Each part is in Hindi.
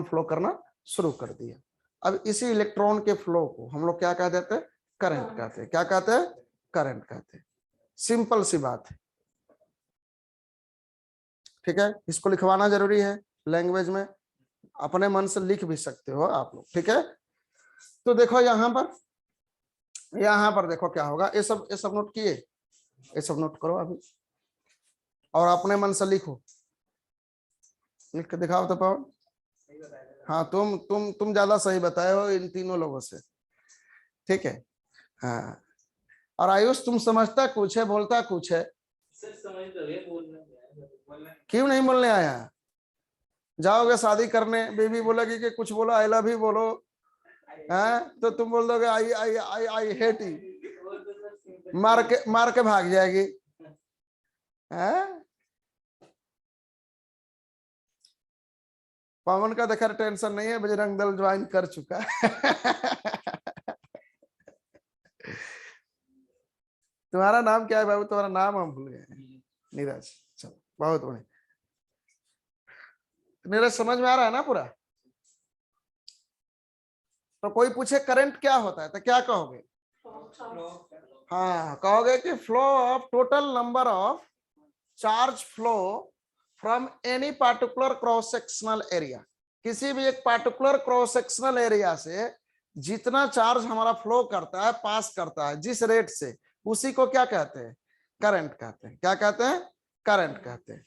फ्लो करना शुरू कर दिया। अब इसी इलेक्ट्रॉन के फ्लो को हम लोग क्या कह देते हैं? करंट कहते हैं। क्या कहते हैं? करंट कहते हैं। सिंपल सी बात है, ठीक है। इसको लिखवाना जरूरी है लैंग्वेज में, अपने मन से लिख भी सकते हो आप लोग, ठीक है। तो देखो यहाँ पर देखो क्या होगा, ये सब नोट किए, ये सब नोट करो अभी और अपने मन से लिखो, लिख के दिखाओ तो पवन। हाँ, तुम ज्यादा सही बताए हो इन तीनों लोगों से, ठीक है। हाँ, और आयुष तुम समझता कुछ है, बोलता कुछ है, क्यों नहीं बोलने आया? जाओगे शादी करने, बेबी बोलेगी कि कुछ बोलो, आई लव यू बोलो, है तो तुम बोल दोगे आई आई आई आई हेट यू, मार के भाग जाएगी, है? पवन का देखा टेंशन नहीं है, बजरंग दल ज्वाइन कर चुका है। तुम्हारा नाम क्या है बाबू? तुम्हारा नाम हम भूल गए। नीरज, चलो बहुत बढ़िया। नीरज समझ में आ रहा है ना पूरा? तो कोई पूछे करंट क्या होता है तो क्या कहोगे? हाँ, कहोगे कि flow of total number of charge flow from any particular cross sectional area. किसी भी एक पार्टिकुलर क्रॉस सेक्शनल एरिया से जितना चार्ज हमारा फ्लो करता है, पास करता है जिस रेट से, उसी को क्या कहते हैं? करंट कहते हैं। क्या कहते हैं? करंट कहते हैं।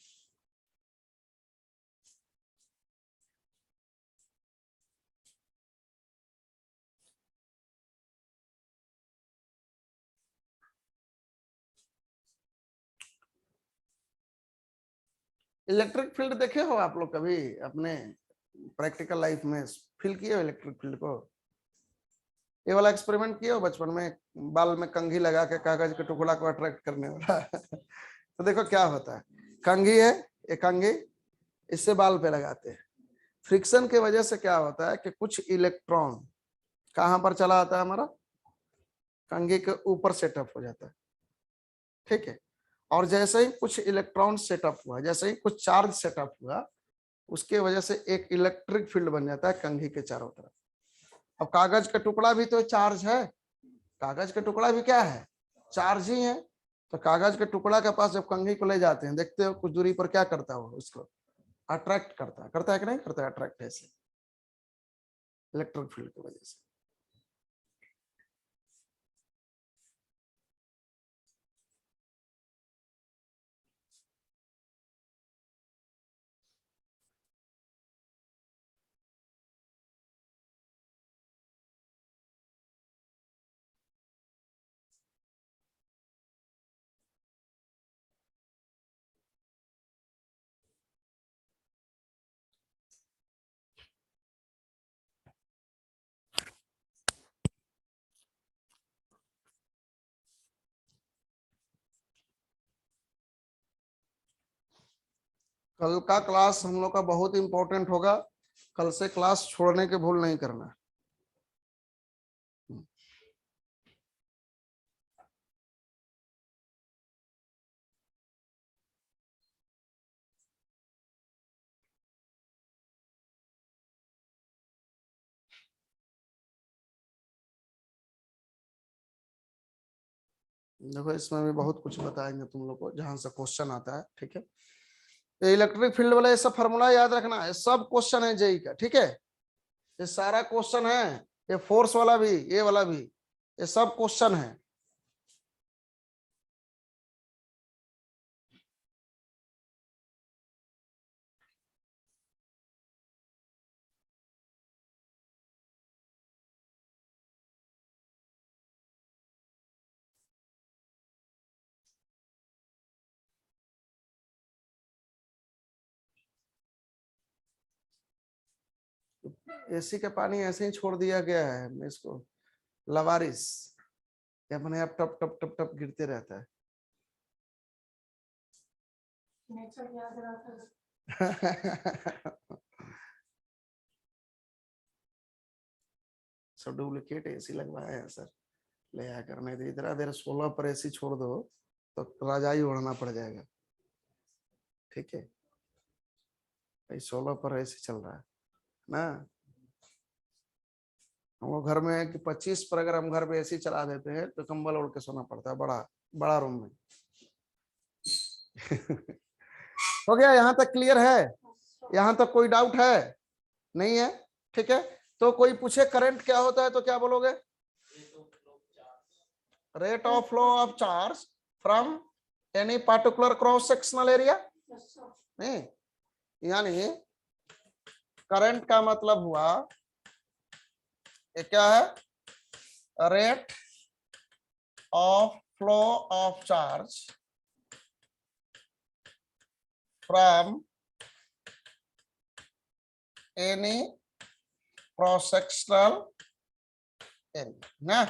इलेक्ट्रिक फील्ड देखे हो आप लोग कभी अपने प्रैक्टिकल लाइफ में? फील किए हो इलेक्ट्रिक फील्ड को? ये वाला एक्सपेरिमेंट किए हो बचपन में, बाल में कंघी लगा के कागज के टुकड़ा को अट्रैक्ट करने वाला? तो देखो क्या होता है, कंघी है, ये कंघी, इससे बाल पे लगाते हैं, फ्रिक्शन की वजह से क्या होता है कि कुछ इलेक्ट्रॉन कहां पर चला आता है हमारा? कंघी के ऊपर सेटअप हो जाता है, ठीक है। और जैसे ही कुछ इलेक्ट्रॉन सेटअप हुआ, जैसे ही कुछ चार्ज सेटअप हुआ, उसके वजह से एक इलेक्ट्रिक फील्ड बन जाता है कंघी के चारों तरफ। अब कागज का टुकड़ा भी तो चार्ज है, कागज का टुकड़ा भी क्या है? चार्ज ही है। तो कागज के टुकड़ा के पास जब कंघी को ले जाते हैं, देखते हो कुछ दूरी पर क्या करता है, वो उसको अट्रैक्ट करता है कि नहीं करता है? अट्रैक्ट ऐसे इलेक्ट्रिक फील्ड की वजह से। कल का क्लास हम लोग का बहुत इंपॉर्टेंट होगा, कल से क्लास छोड़ने के भूल नहीं करना। देखो इसमें भी बहुत कुछ बताएंगे तुम लोग को जहां से क्वेश्चन आता है, ठीक है। ये इलेक्ट्रिक फील्ड वाला ये सब फॉर्मूला याद रखना है, सब क्वेश्चन है जेई का, ठीक है। ये सारा क्वेश्चन है, ये फोर्स वाला भी, ये वाला भी, ये सब क्वेश्चन है। एसी का पानी ऐसे ही छोड़ दिया गया है इसको, लवारिस, ये अपने आप टप टप टप टप गिरते रहता है। सब डुप्लीकेट एसी लगवाए हैं सर, ले आकर, नहीं तो इतना देर 16 पर एसी छोड़ दो तो रजाई ओढ़ना पड़ जाएगा, ठीक है। 16 पर एसी चल रहा है। ना। हम लोग घर में है कि 25 पर अगर हम घर पे एसी चला देते हैं तो कंबल ओढ़ के सोना पड़ता है, बड़ा बड़ा रूम में। हो गया, यहां तक क्लियर है? यहां तक कोई डाउट है? नहीं है? ठीक है। तो कोई पूछे करंट क्या होता है तो क्या बोलोगे? Rate of flow of charge from any particular cross sectional area. नहीं, यानी करंट का मतलब हुआ ये क्या है? Rate of flow of charge from any cross sectional area ना,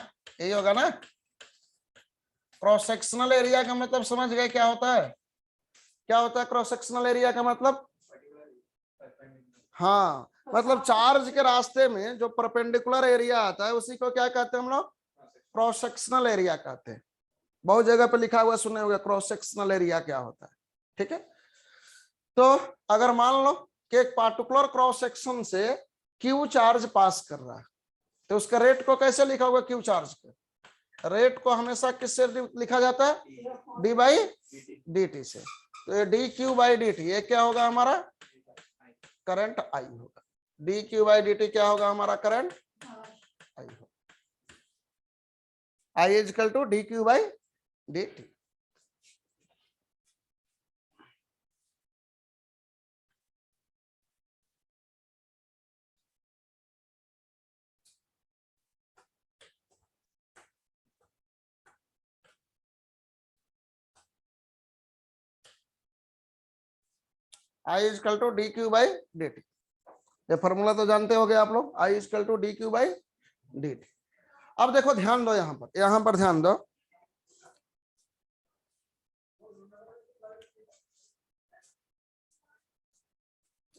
यही होगा ना। क्रॉस सेक्शनल एरिया का मतलब समझ गए क्या होता है? क्या होता है क्रॉस सेक्शनल एरिया का मतलब? हाँ, मतलब चार्ज के रास्ते में जो परपेंडिकुलर एरिया आता है उसी को क्या कहते हैं हम लोग? क्रॉस सेक्शनल एरिया कहते हैं। बहुत जगह पे लिखा हुआ सुने होंगे क्रॉस सेक्शनल एरिया क्या होता है। ठीक है। तो अगर मान लो कि एक पार्टिकुलर क्रॉस सेक्शन से क्यू चार्ज पास कर रहा है तो उसका रेट को कैसे लिखा होगा? क्यू चार्ज का रेट को हमेशा किससे लिखा जाता है? डी बाई डी टी से। तो ये D Q by D T ये क्या होगा हमारा? करंट आई होगा। D Q by D T क्या होगा हमारा? करंट आई होगा। I is equal to D Q by D T. I is equal to D Q by D T. ये फॉर्मूला तो जानते होगे आप लोग, I is equal to D Q by D T. अब देखो ध्यान दो, यहां पर ध्यान दो।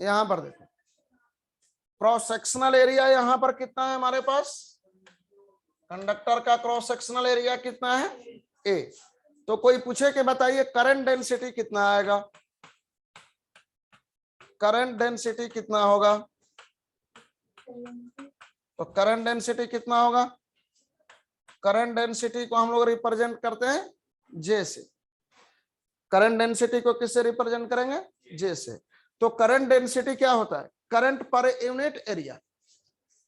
यहां पर देखो क्रॉस सेक्शनल एरिया यहां पर कितना है हमारे पास? कंडक्टर का क्रॉस सेक्शनल एरिया कितना है? ए। तो कोई पूछे कि बताइए करंट डेंसिटी कितना आएगा? करंट डेंसिटी कितना होगा? तो करंट डेंसिटी कितना होगा? करंट डेंसिटी को हम लोग रिप्रेजेंट करते हैं जे से। करंट डेंसिटी को किससे रिप्रेजेंट करेंगे? जे से। तो करंट डेंसिटी क्या होता है? करंट पर यूनिट एरिया,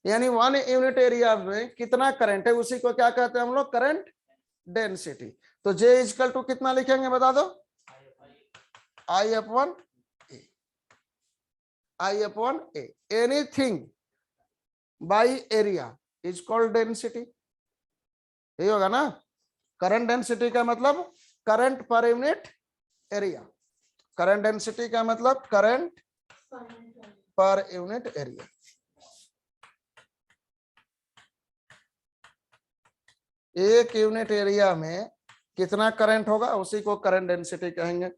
यानी 1 यूनिट एरिया में कितना करंट है उसी को क्या कहते हैं हम लोग? Current density. तो जे इक्वल टू कितना लिखेंगे बता दो? I upon A. I upon A. Anything by area is called density. यही होगा ना। करंट डेंसिटी का मतलब current per unit area. Current density का मतलब करंट पर यूनिट एरिया। एक यूनिट एरिया में कितना करंट होगा उसी को करंट डेंसिटी कहेंगे।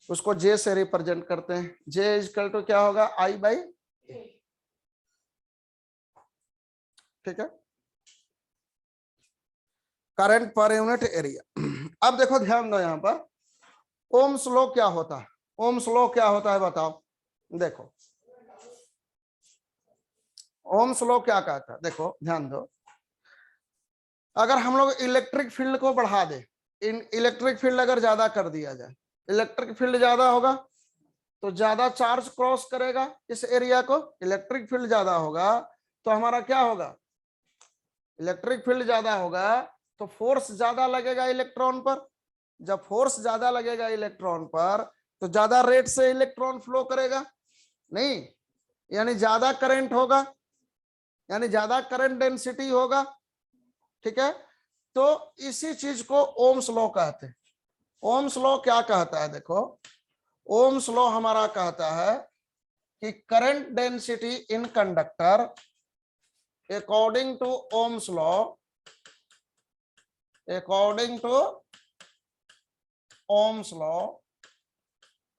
उसको जे से रिप्रेजेंट करते हैं। जे इक्वल टू क्या होगा? आई बाई ए। ठीक है, करंट पर यूनिट एरिया। अब देखो ध्यान दो, यहां पर ओम्स लॉ क्या होता है? ओम्स लॉ क्या होता है बताओ? देखो ओम्स लॉ क्या कहता है, देखो ध्यान दो। अगर हम लोग इलेक्ट्रिक फील्ड को बढ़ा दे, इलेक्ट्रिक फील्ड अगर ज्यादा कर दिया जाए, इलेक्ट्रिक फील्ड ज्यादा होगा तो ज्यादा चार्ज क्रॉस करेगा इस एरिया को। इलेक्ट्रिक फील्ड ज्यादा होगा तो हमारा क्या होगा? इलेक्ट्रिक फील्ड ज्यादा होगा तो फोर्स ज्यादा लगेगा इलेक्ट्रॉन पर। जब फोर्स ज्यादा लगेगा इलेक्ट्रॉन पर तो ज्यादा रेट से इलेक्ट्रॉन फ्लो करेगा, नहीं, यानी ज्यादा करंट होगा, यानी ज्यादा करंट डेंसिटी होगा। ठीक है, तो इसी चीज को ओम्स लॉ कहते हैं। ओम्स लॉ क्या कहता है? देखो ओम्स लॉ हमारा कहता है कि current density in conductor according to Ohm's law, according to Ohm's law,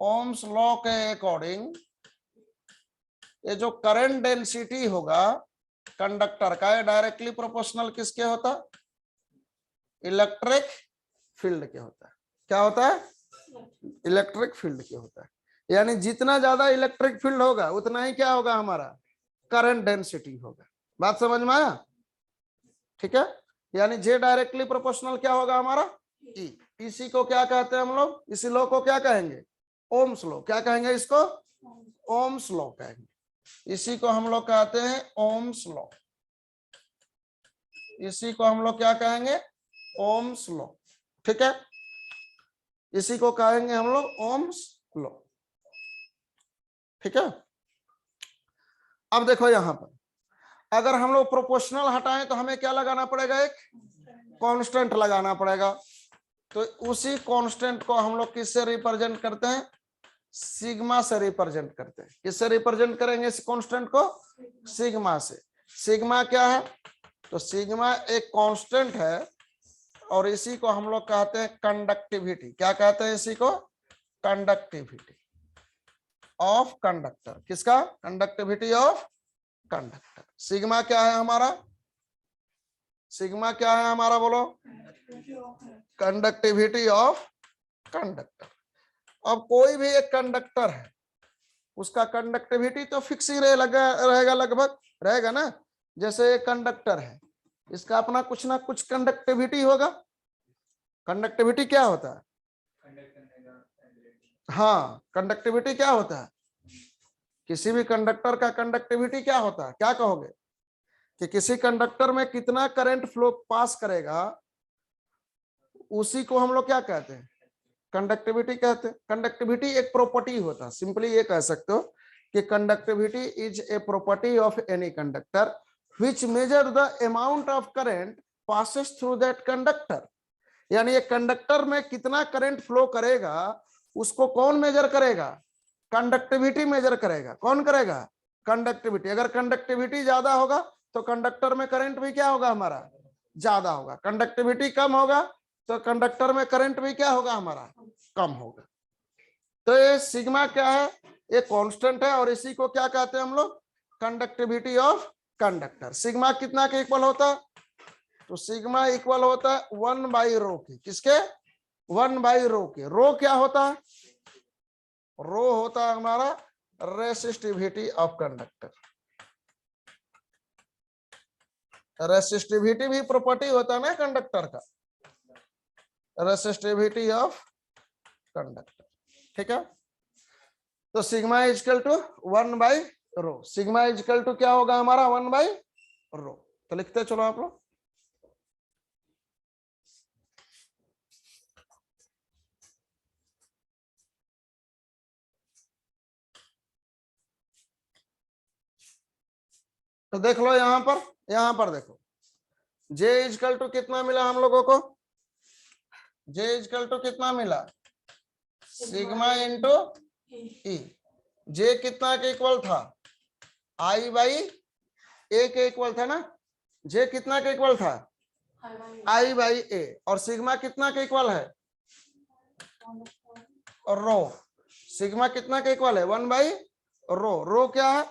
Ohm's law के अकॉर्डिंग ये जो करंट डेंसिटी होगा कंडक्टर का, ये डायरेक्टली प्रोपोर्शनल किसके होता? इलेक्ट्रिक फील्ड के होता है। क्या होता है? इलेक्ट्रिक फील्ड के होता है। यानी जितना ज्यादा इलेक्ट्रिक फील्ड होगा उतना ही क्या होगा हमारा? करंट डेंसिटी होगा। बात समझ में आया? ठीक है, यानी जे डायरेक्टली प्रोपोर्शनल क्या होगा हमारा, ई। इसी को क्या कहते हैं हम लोग, इसी लॉ को क्या कहेंगे, ओम्स लॉ। क्या कहेंगे इसको, ओम्स लॉ कहेंगे। इसी को हम लोग कहते हैं ओम्स लॉ। इसी को हम लोग क्या कहेंगे, ओम्स लॉ। ठीक है, इसी को कहेंगे हम लोग ओम्स लॉ। ठीक है, अब देखो यहां पर अगर हम लोग प्रोपोर्शनल हटाएं तो हमें क्या लगाना पड़ेगा, एक कांस्टेंट लगाना पड़ेगा। तो उसी कांस्टेंट को हम लोग किससे रिप्रेजेंट करते हैं, सिग्मा से रिप्रेजेंट करते हैं। किससे रिप्रेजेंट करेंगे इस कांस्टेंट को, सिग्मा से। सिग्मा क्या है, तो सिग्मा एक कांस्टेंट है और इसी को हम लोग कहते हैं कंडक्टिविटी। क्या कहते हैं इसी को, कंडक्टिविटी ऑफ कंडक्टर। किसका, कंडक्टिविटी ऑफ कंडक्टर। सिग्मा क्या है हमारा, सिग्मा क्या है हमारा, बोलो, कंडक्टिविटी ऑफ कंडक्टर। अब कोई भी एक कंडक्टर है, उसका कंडक्टिविटी तो फिक्स ही रहेगा, लगभग रहेगा ना। जैसे एक कंडक्टर है, इसका अपना कुछ ना कुछ कंडक्टिविटी होगा। कंडक्टिविटी क्या होता है, हाँ, कंडक्टिविटी क्या होता है, किसी भी कंडक्टर का कंडक्टिविटी क्या होता है, क्या कहोगे कि किसी कंडक्टर में कितना करंट फ्लो पास करेगा, उसी को हम लोग क्या कहते हैं, कंडक्टिविटी कहते हैं। कंडक्टिविटी एक प्रॉपर्टी होता है, सिंपली ये कह सकते हो कि conductivity is a property of any conductor which measure the amount of current passes through that conductor. यानी एक कंडक्टर में कितना करंट फ्लो करेगा उसको कौन मेजर करेगा, कंडक्टिविटी मेजर करेगा। कौन करेगा, कंडक्टिविटी। अगर कंडक्टिविटी ज्यादा होगा तो कंडक्टर में करंट भी क्या होगा हमारा, ज्यादा होगा। कंडक्टिविटी कम होगा तो कंडक्टर में करंट भी क्या होगा हमारा, कम होगा। तो ये सिग्मा क्या है, ये कांस्टेंट है और इसी को क्या कहते हैं हम लोग, कंडक्टिविटी ऑफ कंडक्टर। सिग्मा कितना के इक्वल होता है, तो सिग्मा इक्वल होता है 1/ρ के। किसके, 1/ρ के। रो क्या होता है, रो होता है हमारा रेसिस्टिविटी ऑफ कंडक्टर। रेसिस्टिविटी भी प्रॉपर्टी होता है ना कंडक्टर का, रेसिस्टिविटी ऑफ कंडक्टर। ठीक है, तो sigma equal to 1/ρ। Sigma equal to क्या होगा हमारा, 1/ρ। तो लिखते चलो आप लोग, तो देख लो यहां पर देखो, जे इजकल टू कितना मिला हम लोगों को, जे इजकल टू कितना मिला, सिग्मा इंटू ई। जे कितना के इक्वल था, I/A के इक्वल था ना। जे कितना के इक्वल था, I/A। और सिग्मा कितना के इक्वल है, रो। सिग्मा कितना के इक्वल है, 1/ρ। रो क्या है,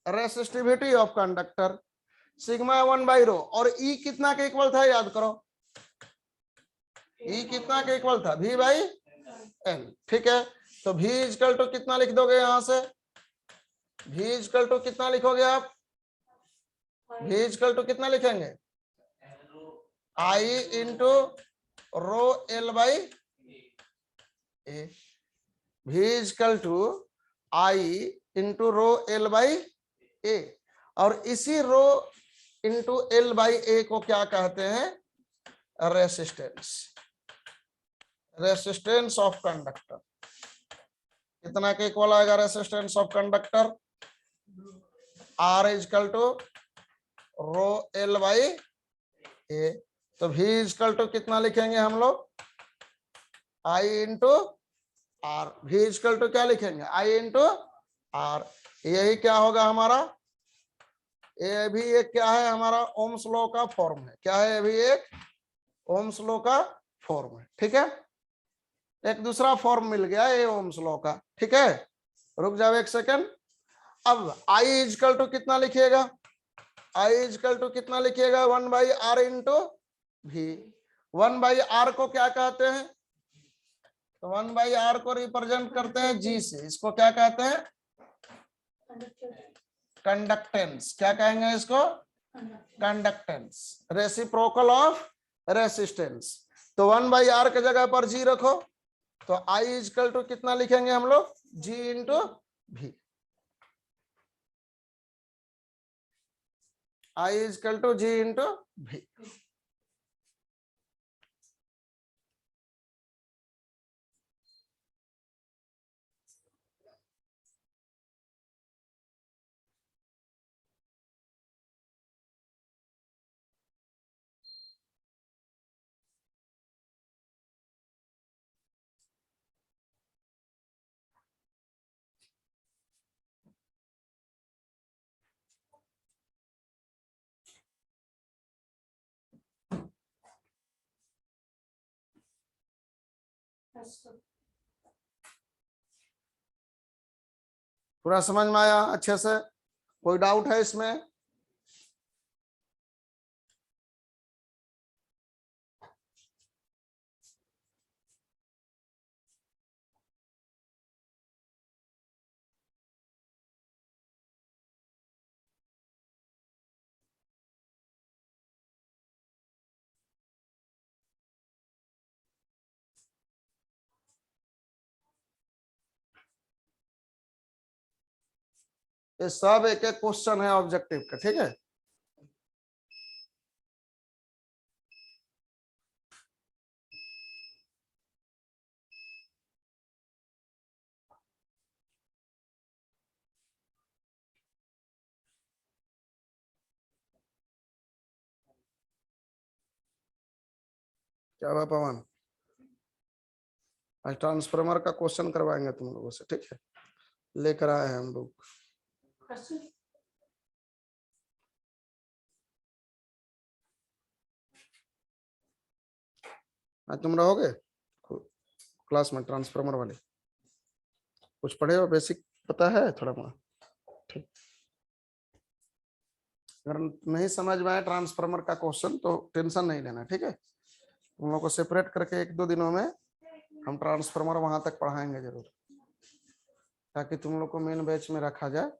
रेसिस्टिविटी ऑफ कंडक्टर। सिग्मा 1/ρ। और ई कितना के इक्वल था, याद करो, ई कितना के इक्वल था, V/L। ठीक है, तो V इजकल टू कितना लिख दोगे यहां से, V इजकल टू कितना लिखोगे आप, V इजकल टू कितना लिखेंगे, I into ρL/A। V equal to I into ρL/A। और इसी ρ इंटू L/A को क्या कहते हैं, रेसिस्टेंस। रेसिस्टेंस ऑफ कंडक्टर कितना के इक्वल आएगा, resistance of conductor, R equal to ρL/A। तो V इजकल टू कितना लिखेंगे हम लोग, I into R। V equal to क्या लिखेंगे, I इंटू R। यही क्या होगा हमारा, ये भी एक क्या है हमारा, ओम्स लॉ का फॉर्म है। क्या है, अभी एक ओम्स लॉ का फॉर्म है। ठीक है, एक दूसरा फॉर्म मिल गया ये ओम्स लॉ का। ठीक है, रुक जाओ एक सेकंड। अब I इजकल टू कितना लिखिएगा, I इजकल टू कितना लिखिएगा, 1/R इंटू V। 1/R को क्या कहते हैं, तो 1/R को रिप्रेजेंट करते हैं G से। इसको क्या कहते हैं, कंडक्टेंस, क्या कहेंगे इसको? Conductance, reciprocal of resistance. तो 1/r के जगह पर g रखो, तो I इजकल टू कितना लिखेंगे हम लोग? G into V। I equal to G into V। पूरा समझ में आया अच्छे से? कोई डाउट है इसमें? ये सब एक एक क्वेश्चन है ऑब्जेक्टिव का, ठीक है? क्या हुआ पवन? आज ट्रांसफार्मर का क्वेश्चन करवाएंगे तुम लोगों से, ठीक है? लेकर आए हैं हम लोग। आज तुम रहोगे क्लास में ट्रांसफार्मर वाले? कुछ पढ़े हो? बेसिक पता है थोड़ा बहुत? ठीक। अगर नहीं समझ में आए ट्रांसफार्मर का क्वेश्चन तो टेंशन नहीं लेना, ठीक है? तुम लोग को सेपरेट करके 1-2 दिनों में हम ट्रांसफार्मर वहां तक पढ़ाएंगे जरूर, ताकि तुम लोग को मेन बैच में रखा जाए,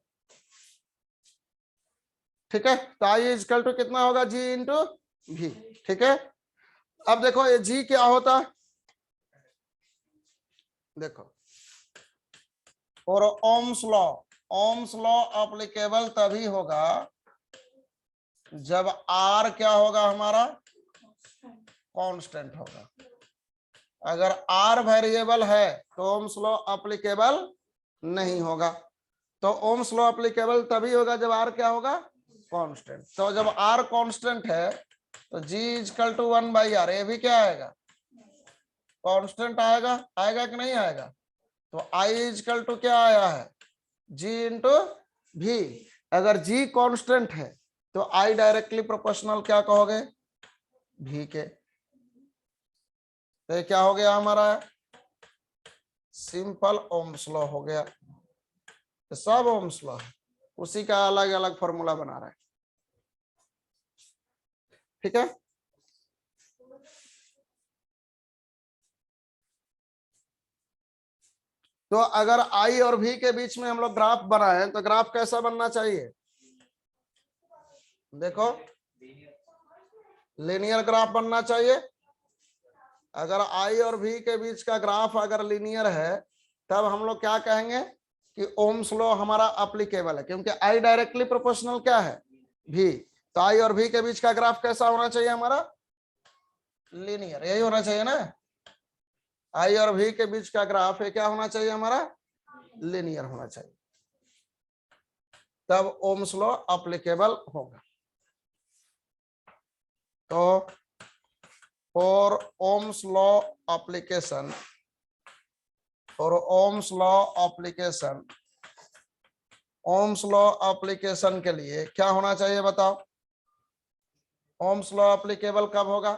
ठीक है? तो आई इजकल टू कितना होगा? G इंटू V, ठीक है? अब देखो ये G क्या होता है, देखो, और ओम्स लॉ एप्लीकेबल तभी होगा जब R क्या होगा हमारा? कांस्टेंट होगा। अगर R वेरिएबल है तो ओम्स लॉ एप्लीकेबल नहीं होगा। तो ओम्स लॉ एप्लीकेबल तभी होगा जब R क्या होगा? कांस्टेंट। तो जब R कांस्टेंट है तो G इजकल टू 1/r, ये भी क्या आएगा? कांस्टेंट आएगा। आएगा कि नहीं आएगा? तो I इजकल टू क्या आया है? G into V। अगर G कांस्टेंट है तो I डायरेक्टली प्रोपोर्शनल क्या कहोगे? V के। तो क्या हो गया हमारा? सिंपल ओम्स लॉ हो गया। तो सब ओम्स लॉ है, उसी का अलग अलग फॉर्मूला बना रहा है, ठीक है? तो अगर I और V के बीच में हम लोग ग्राफ बनाए तो ग्राफ कैसा बनना चाहिए? देखो, लीनियर ग्राफ बनना चाहिए। अगर I और V के बीच का ग्राफ अगर लीनियर है तब हम लोग क्या कहेंगे कि ओम्स लॉ हमारा एप्लीकेबल है, क्योंकि I डायरेक्टली प्रोपोर्शनल क्या है? V। तो I और V के बीच का ग्राफ कैसा होना चाहिए हमारा? लीनियर, यही होना चाहिए ना? I और V के बीच का ग्राफ क्या होना चाहिए हमारा? लीनियर होना चाहिए, तब ओम्स लॉ एप्लीकेबल होगा। तो for Ohm's law application, for Ohm's law application, Ohm's law application के लिए क्या होना चाहिए बताओ? ओम्स लॉ एप्लीकेबल कब होगा?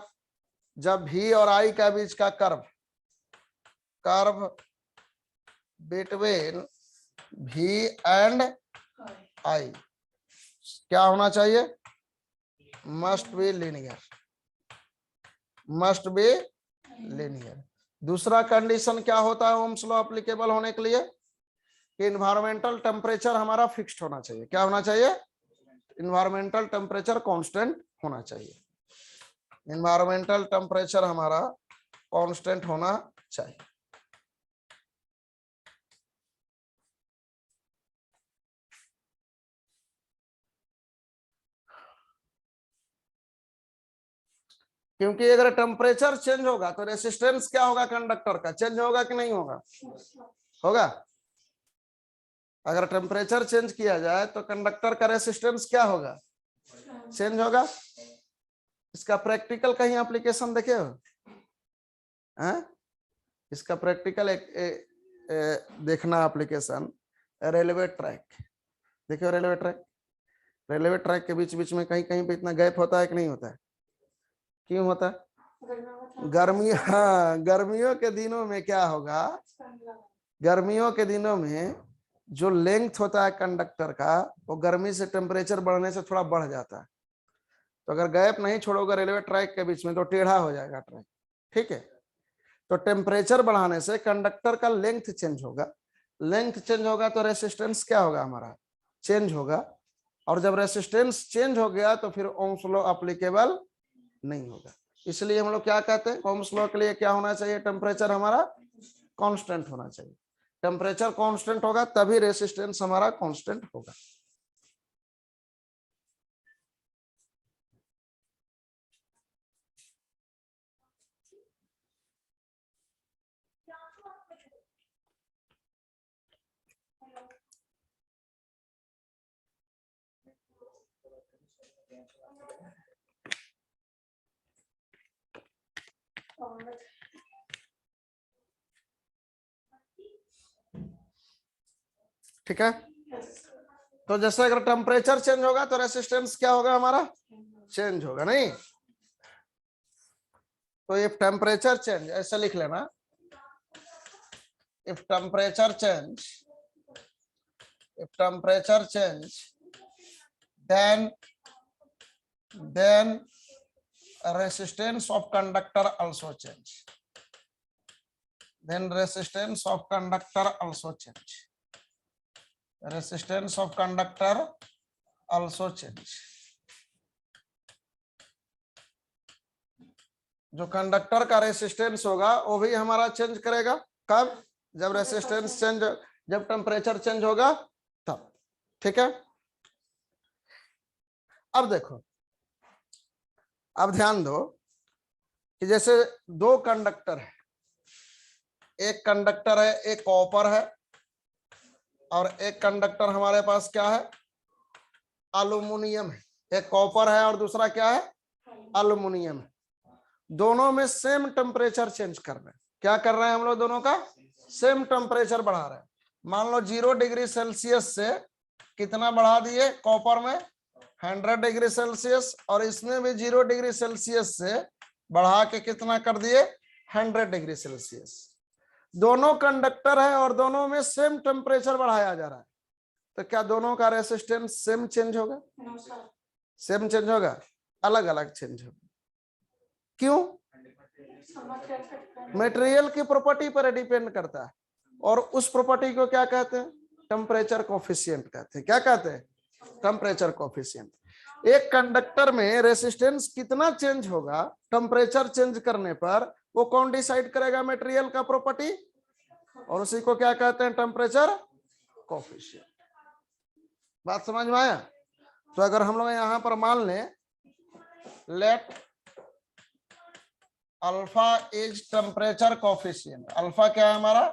जब V और I का बीच का curve between V and I क्या होना चाहिए? Must be linear, must be linear. दूसरा कंडीशन क्या होता है ओम्स लॉ एप्लीकेबल होने के लिए? कि इन्वायरमेंटल टेम्परेचर हमारा फिक्स्ड होना चाहिए। क्या होना चाहिए? इन्वायरमेंटल टेम्परेचर कांस्टेंट होना चाहिए। इन्वायरमेंटल टेम्परेचर हमारा कांस्टेंट होना चाहिए। क्योंकि अगर टेम्परेचर चेंज होगा तो रेसिस्टेंस क्या होगा? कंडक्टर का चेंज होगा कि नहीं होगा? होगा। अगर टेम्परेचर चेंज किया जाए तो कंडक्टर का रेसिस्टेंस क्या होगा? चेंज होगा। इसका प्रैक्टिकल कहीं एप्लीकेशन देखे हो? इसका प्रैक्टिकल देखना एप्लीकेशन रेलवे ट्रैक। देखियो रेलवे ट्रैक, रेलवे ट्रैक के बीच बीच में कहीं कहीं पे इतना गैप होता है कि नहीं होता है? क्यों होता है? हाँ, गर्मियों के दिनों में क्या होगा? गर्मियों के दिनों में जो लेंथ होता है कंडक्टर का, वो गर्मी से टेम्परेचर बढ़ने से थोड़ा बढ़ जाता है। तो अगर गैप नहीं छोड़ोगे रेलवे ट्रैक के बीच में तो टेढ़ा हो जाएगा ट्रैक। ठीक है, तो टेम्परेचर बढ़ाने से कंडक्टर का लेंथ चेंज होगा। लेंथ चेंज होगा तो रेसिस्टेंस क्या होगा? हमारा चेंज होगा। और जब रेसिस्टेंस चेंज हो गया तो फिर ओम्स लॉ एप्लीकेबल नहीं होगा। इसलिए हम लोग क्या कहते हैं? ओम्स लॉ के लिए क्या होना चाहिए? टेम्परेचर हमारा कांस्टेंट होना चाहिए। टेम्परेचर कांस्टेंट होगा तभी रेसिस्टेंस हमारा कांस्टेंट होगा। ठीक है, तो जैसे अगर टेम्परेचर चेंज होगा तो रेसिस्टेंस क्या होगा? हमारा चेंज होगा। नहीं तो इफ टेम्परेचर चेंज, ऐसे लिख लेना, if temperature change then resistance of conductor also change. Then resistance of conductor also change. Resistance of conductor also change. जो कंडक्टर का रेसिस्टेंस होगा वो भी हमारा चेंज करेगा। कब? जब रेसिस्टेंस चेंज, जब टेम्परेचर चेंज होगा तब। ठीक है, अब देखो, अब ध्यान दो कि जैसे दो कंडक्टर है, एक कंडक्टर है, एक कॉपर है, और एक कंडक्टर हमारे पास क्या है? एल्युमिनियम है। एक कॉपर है और दूसरा क्या है? एल्युमिनियम है। दोनों में सेम टेम्परेचर चेंज कर रहे हैं। क्या कर रहे हैं हम लोग? दोनों का सेम टेम्परेचर बढ़ा रहे हैं। मान लो 0 डिग्री सेल्सियस से कितना बढ़ा दिए? कॉपर में 100 डिग्री सेल्सियस, और इसमें भी 0 डिग्री सेल्सियस से बढ़ा के कितना कर दिए? 100 डिग्री सेल्सियस। दोनों कंडक्टर है और दोनों में सेम टेम्परेचर बढ़ाया जा रहा है, तो क्या दोनों का रेसिस्टेंस सेम चेंज होगा? सेम चेंज होगा? अलग अलग चेंज होगा। क्यों? मटेरियल की प्रॉपर्टी पर डिपेंड करता है, और उस प्रॉपर्टी को क्या कहते हैं? टेम्परेचर कोफिशिएंट कहते हैं। क्या कहते हैं? Temperature coefficient. एक कंडक्टर में रेसिस्टेंस कितना चेंज होगा टेम्परेचर चेंज करने पर, वो कौन डिसाइड करेगा? मटेरियल का प्रॉपर्टी, और उसी को क्या कहते हैं? Temperature coefficient. बात समझ में आया? तो अगर हम लोग यहां पर मान लें, let alpha is temperature coefficient. Alpha क्या है हमारा?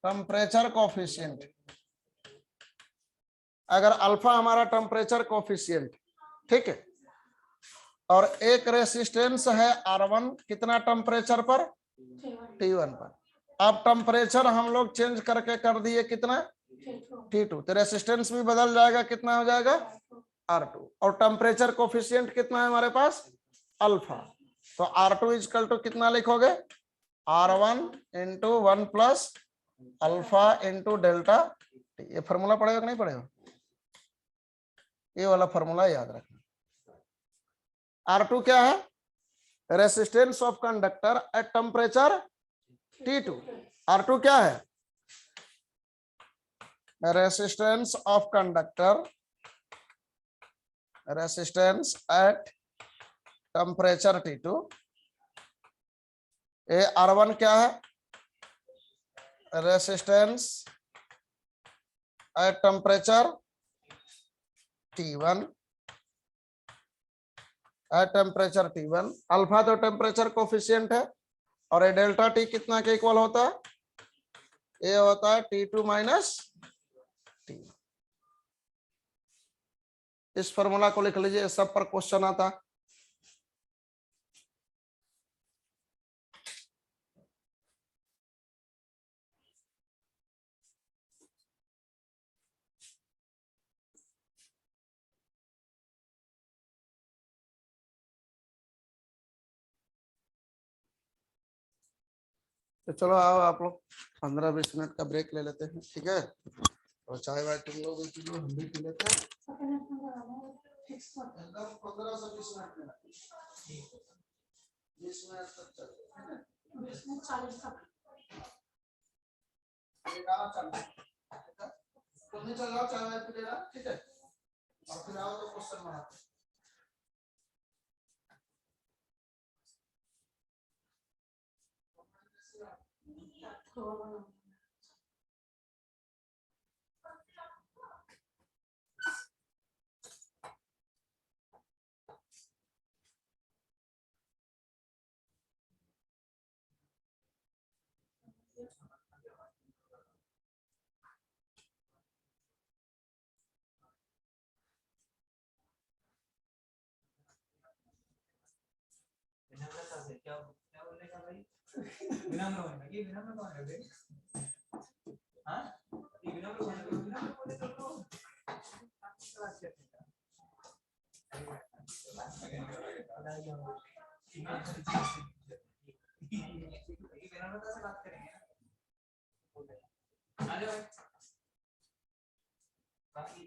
Temperature coefficient. अगर अल्फा हमारा टेम्परेचर कोफिशिएंट, ठीक है, और एक रेसिस्टेंस है R1, कितना टेम्परेचर पर? T1 पर। अब टेम्परेचर हम लोग चेंज करके कर दिए कितना? T2, तो रेसिस्टेंस भी बदल जाएगा। कितना हो जाएगा? R2। और टेम्परेचर कोफिशिएंट कितना है हमारे पास? अल्फा। तो R2 इजकल टू कितना लिखोगे? R1 into 1 plus alpha into delta. ये फॉर्मूला पढ़ेगा कि नहीं पढ़ेगा? ये वाला फॉर्मूला याद रखना। R2 क्या है? Resistance of conductor at temperature T2। R2 क्या है? resistance of conductor, resistance at temperature T2। ये R1 क्या है? Resistance at temperature T1, at temperature T1। Alpha तो टेम्परेचर कोफिशिएंट है और ये डेल्टा टी कितना के इक्वल होता है? ये होता है T2 माइनस T। इस फॉर्मूला को लिख लीजिए, सब पर क्वेश्चन आता है। तो चलो आओ आप लोग 15-20 मिनट का ब्रेक ले लेते हैं, ठीक है? और चाय वाय तुम लोग भी पी लो, हम भी पी लेते हैं। एकदम 15 से 20 मिनट में 20 मिनट तक चलेगा, 20 मिनट 40 तक चलेगा। तुम भी चल जाओ, चाय वाय पी लेना, ठीक है? और फिर आओ तो क्वेश्चन बनाते हैं। क्या क्या बोलेगा भाई? विनम्र होने लगी, विनम्र कौन है भाई? हाँ, ये विनम्र कौन है? विनम्र बोले तो विनम्रता से बात करेंगे। आले भाई, बाकी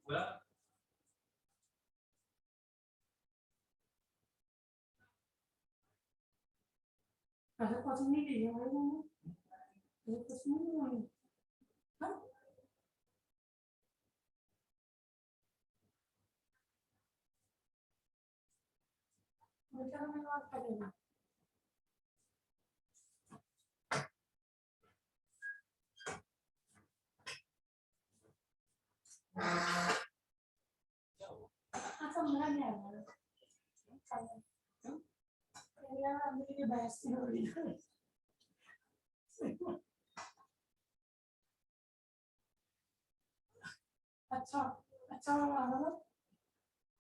बोला ऐसा कुछ नहीं किया है मैंने, ये कुछ नहीं किया है। हाँ? बेटा मैं बात करेगा। अच्छा मेरा नहीं आ रहा है। मेरा मेरी बहस हो रही है। अच्छा अच्छा आ रहा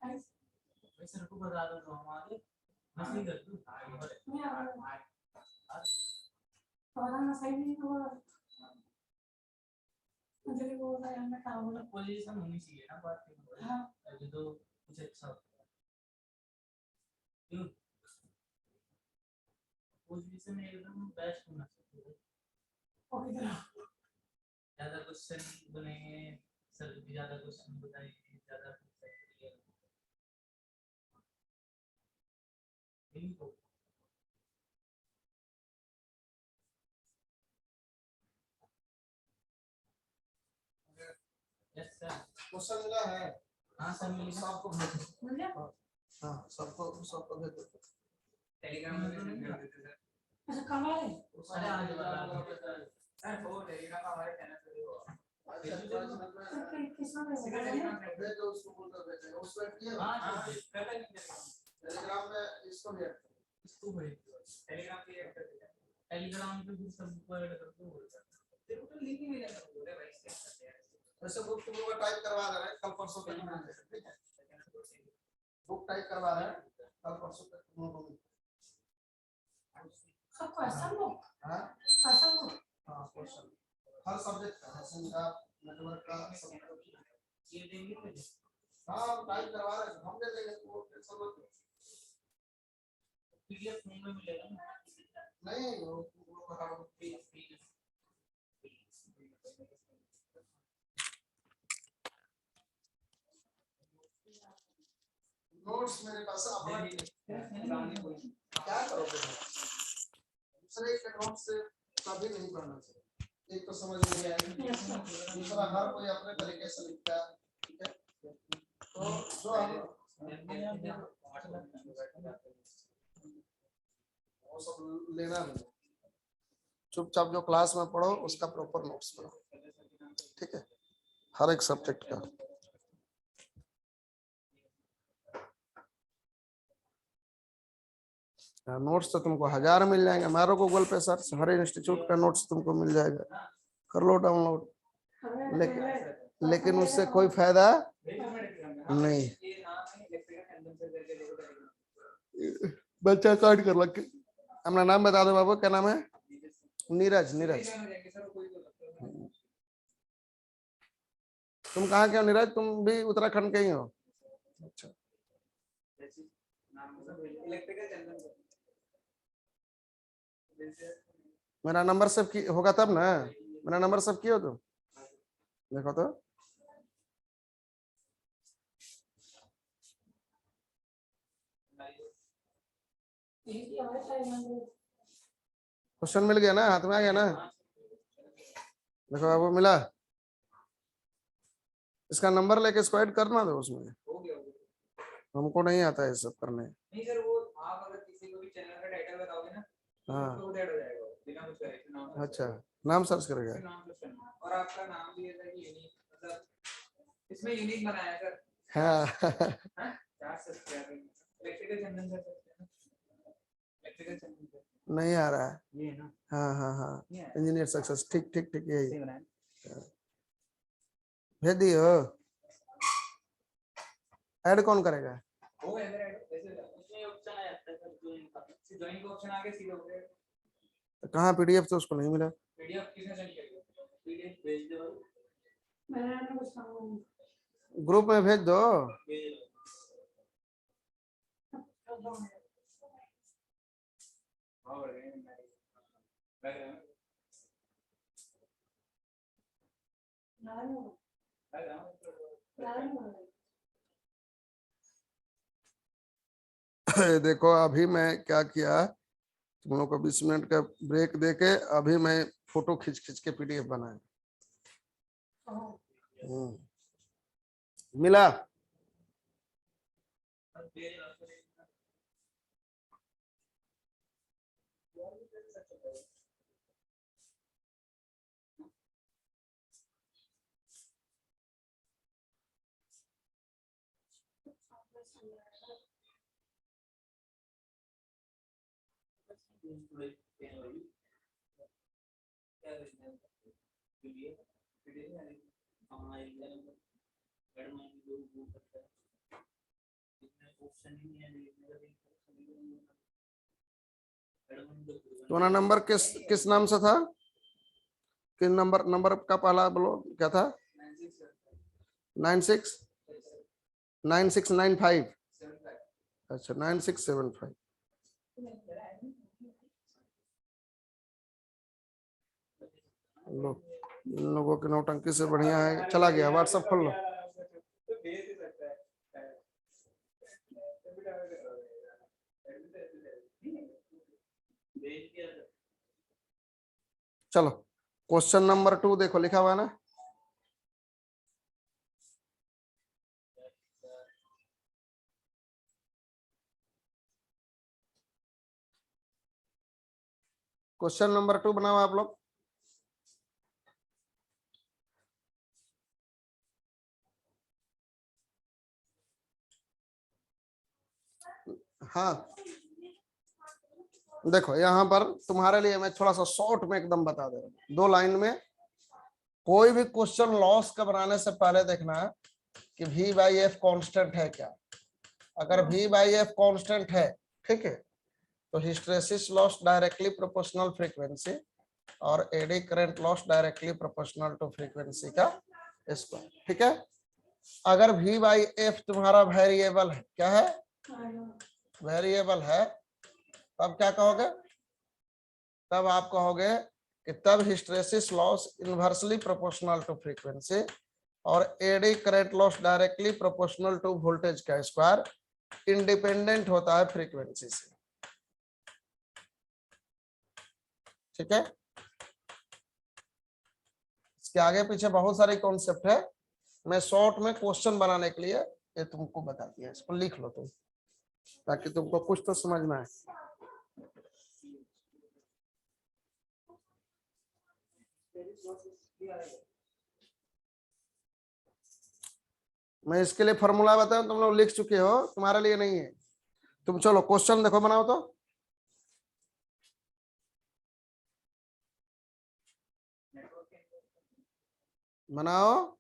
है। वैसे रुको बता दो तो हमारे मछली कर तू नहीं आ रहा है। तुम्हारा सही नहीं हुआ। मुझे भी बोल रहा है मैं काम बोला। पोजीशन होनी चाहिए ना बात की। हाँ अभी तो कुछ अच्छा होता है। क्यों पोजीशन एकदम बेस्ट होना चाहिए। ओके चलो ज्यादा क्वेश्चन बनेंगे सर भी ज्यादा क्वेश्चन बताएंगे ज्यादा क्वेश्चन इनको यस सर क्वेश्चन मिला है। हाँ सर मिल गया सबको भेज दो। मिल गया। हाँ सबको भेज दो। टेलीग्राम में सेंड कर देते सर। अच्छा कब आए। अरे आज वाला सर वो टेलीग्राम का हमारे चैनल पे वो किसमें सीधा भेजा टेलीग्राम है? पे भेज दो उसको बोल दो भेजेगा उसको ऐड किया हां कर देंगे टेलीग्राम में इसको भी ऐड करो। इसको भेज दो टेलीग्राम पे ऐड कर देना टेलीग्राम पे भी सबको ऐड कर दो तेरे को तो लिंक ही मिला था बोले भाई स्टेप करते हैं वैसे बुक तुम लोग टाइप करवा दे रहे हैं कल परसों तक मिल जाएगा ठीक है। बुक टाइप करवा रहे हैं कल परसों तक तुम लोगों को। सब क्वेश्चन बुक। हाँ क्वेश्चन बुक। हाँ क्वेश्चन हर सब्जेक्ट का हैशिंग का नेटवर्क का सब ये देंगे मुझे हाँ टाइप करवा रहे हैं हम दे देंगे वो टेंशन मत लो। पीडीएफ फॉर्म में मिलेगा ना नहीं वो तुम लोग का नोट्स मेरे पास अपना क्या करोगे दूसरे के नोट्स से कभी नहीं पढ़ना चाहिए। एक तो समझ नहीं आएगा दूसरा हर कोई अपने तरीके से लिखता है ठीक है। तो जो हम वो सब लेना नहीं चुपचाप जो क्लास में पढ़ो उसका प्रॉपर नोट्स पढ़ो ठीक है हर एक सब्जेक्ट का। नोट्स तो तुमको 1000 मिल जाएंगे मारो गूगल पे सर्च हर इंस्टीट्यूट का नोट्स तुमको मिल जाएगा कर लो डाउनलोड लेकिन उससे कोई फायदा नहीं। बच्चा काट कर लग अपना नाम बता दो बाबू क्या नाम है। नीरज नीरज तुम कहाँ के हो नीरज तुम भी उत्तराखंड के ही हो। अच्छा मेरा नंबर सेव की होगा तब ना मेरा नंबर सेव किया हो तुम देखो तो क्वेश्चन मिल गया ना हाथ में आ गया ना देखो बाबू मिला इसका नंबर लेके इसको ऐड करना दो उसमें हमको नहीं आता है सब करने। नहीं सर वो आप अगर किसी को भी चैनल का टाइटल बताओगे ना हाँ तो वो ऐड हो जाएगा बिना कुछ करे नाम अच्छा नाम सर्च करेगा नाम सर्च करना और आपका नाम भी ऐसा ही यूनिक मतलब इसमें यूनिक बनाया है सर। हाँ हां क्या सर्च किया है इलेक्ट्रिकल चंदन सर इलेक्ट्रिकल चंदन सर नहीं आ रहा है ये है ना हाँ हाँ हाँ इंजीनियर सक्सेस ठीक ठीक ठीक यही सही बनाया भेज दियो ऐड कौन करेगा। वो अंदर ऐसे उसमें ऑप्शन आ जाता है सर ज्वाइन का ऑप्शन आ गया सीधा हो गया कहाँ पीडीएफ तो उसको नहीं मिला पीडीएफ किसने सेंड किया पीडीएफ भेज दो मैंने कुछ काम ग्रुप में भेज दो देखो अभी मैं क्या किया, तुम लोग को 20 मिनट का ब्रेक देके अभी मैं फोटो खींच खींच के पीडीएफ बनाया। मिला? तुम्हारा नंबर किस किस नाम से था? किस नंबर नंबर का पहला बोलो क्या था? 969695। अच्छा 9675। लो इन लोगों की नौटंकी से बढ़िया है, चला गया। व्हाट्सएप खोल लो। चलो क्वेश्चन नंबर 2 देखो, लिखा हुआ है ना? क्वेश्चन नंबर 2 बनाओ आप लोग। हाँ देखो यहाँ पर तुम्हारे लिए मैं थोड़ा सा शॉर्ट में एकदम बता दे रहा हूँ, 2 लाइन में। कोई भी क्वेश्चन लॉस का बनाने से पहले देखना कि V बाई एफ कॉन्स्टेंट है क्या। अगर V बाई एफ कॉन्स्टेंट है, ठीक है, तो hysteresis loss directly proportional frequency और eddy current loss directly proportional to frequency का स्क्वायर, ठीक है। अगर V बाई एफ तुम्हारा वेरिएबल है, क्या है? वेरिएबल है, तब क्या कहोगे? तब आप कहोगे कि तब hysteresis loss inversely proportional to frequency और eddy current loss directly proportional to voltage का स्क्वायर इंडिपेंडेंट होता है फ्रीक्वेंसी से, ठीक है। इसके आगे पीछे बहुत सारे कॉन्सेप्ट है, मैं शॉर्ट में क्वेश्चन बनाने के लिए ये तुमको बता दिया। इसको लिख लो तुम, ताकि तुमको कुछ तो समझ में आए। मैं इसके लिए फॉर्मूला बताऊं, तुम लोग लिख चुके हो, तुम्हारे लिए नहीं है। तुम चलो क्वेश्चन देखो, बनाओ तो। बनाओ।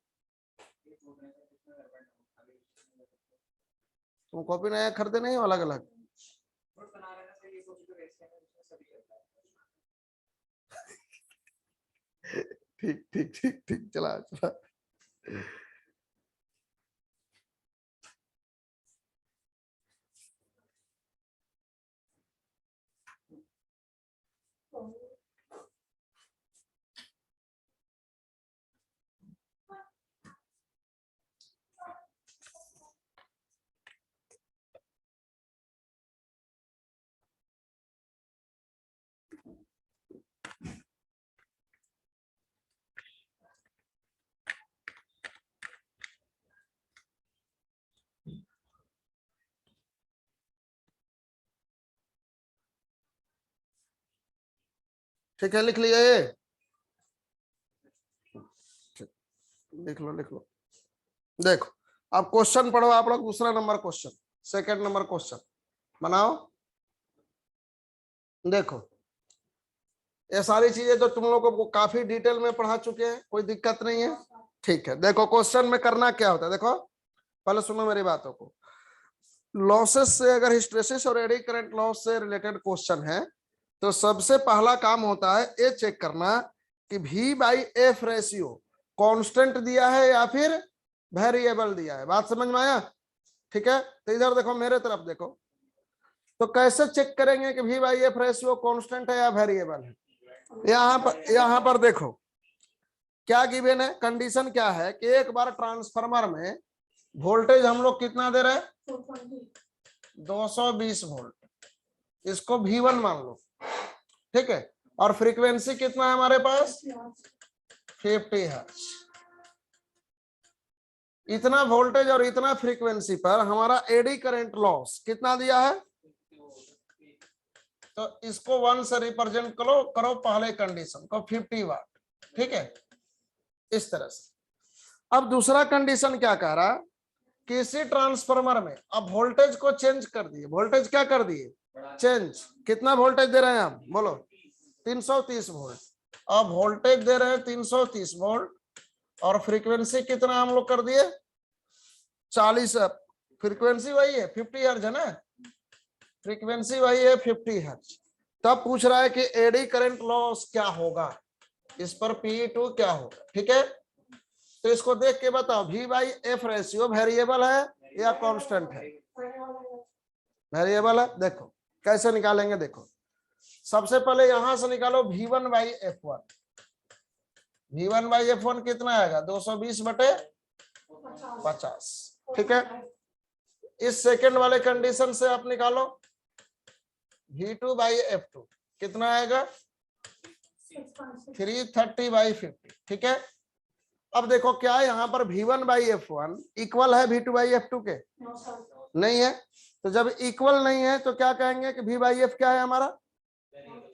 तुम कॉपी नया खरीदे नहीं हो अलग अलग? ठीक ठीक ठीक ठीक, चला चला। ठीक है, लिख लिया ये? लिख लो लिख लो। देखो अब क्वेश्चन पढ़ो आप लोग, दूसरा number question, second number question बनाओ। देखो ये सारी चीजें तो तुम लोगों को काफी डिटेल में पढ़ा चुके हैं, कोई दिक्कत नहीं है, ठीक है। देखो क्वेश्चन में करना क्या होता है, देखो पहले सुनो मेरी बातों को। लॉसेस से, अगर हिस्टैरिसीस और एडी करंट लॉस से रिलेटेड क्वेश्चन है, तो सबसे पहला काम होता है ये चेक करना कि V by F ratio constant दिया है या फिर वेरिएबल दिया है। बात समझ में आया? ठीक है, तो इधर देखो, मेरे तरफ देखो, तो कैसे चेक करेंगे कि V by F ratio constant है या वेरिएबल है? यहाँ पर देखो क्या गिवन है, कंडीशन क्या है कि एक बार ट्रांसफार्मर में वोल्टेज हम लोग कितना दे रहे हैं? 420 220 वोल्ट, इसको V1 मान लो, ठीक है। और फ्रीक्वेंसी कितना है हमारे पास? 50 हर्ट्ज। इतना वोल्टेज और इतना फ्रीक्वेंसी पर हमारा एडी करंट लॉस कितना दिया है? तो इसको 1 से रिप्रेजेंट करो पहले कंडीशन को, 50 वाट, ठीक है, इस तरह से। अब दूसरा कंडीशन क्या कह रहा? किसी ट्रांसफार्मर में अब वोल्टेज को चेंज कर दिए, वोल्टेज क्या कर दिए? चेंज। कितना वोल्टेज दे रहे हैं हम? बोलो। 330 वोल्ट। अब वोल्टेज दे रहे हैं 330 वोल्ट और फ्रीक्वेंसी कितना हम लोग कर दिए? 40। फ्रीक्वेंसी वही है, 50 हर्ट्ज है ना, फ्रीक्वेंसी वही है 50 हर्ट्ज। तब पूछ रहा है कि एडी करंट लॉस क्या होगा, इस पर P2 क्या होगा, ठीक है। तो इसको देख के बताओ, V/F रेशियो वेरिएबल है या कांस्टेंट है? वेरिएबल है। देखो कैसे निकालेंगे, देखो सबसे पहले यहां से निकालो V1/F1। V1/F1 कितना आएगा? 220/50, ठीक है। इस सेकंड वाले कंडीशन से आप निकालो V2/F2 कितना आएगा? 330/50, ठीक है। अब देखो क्या यहाँ पर V1/F1 इक्वल है V2/F2 के? नहीं है। तो जब इक्वल नहीं है तो क्या कहेंगे कि V/F क्या है हमारा?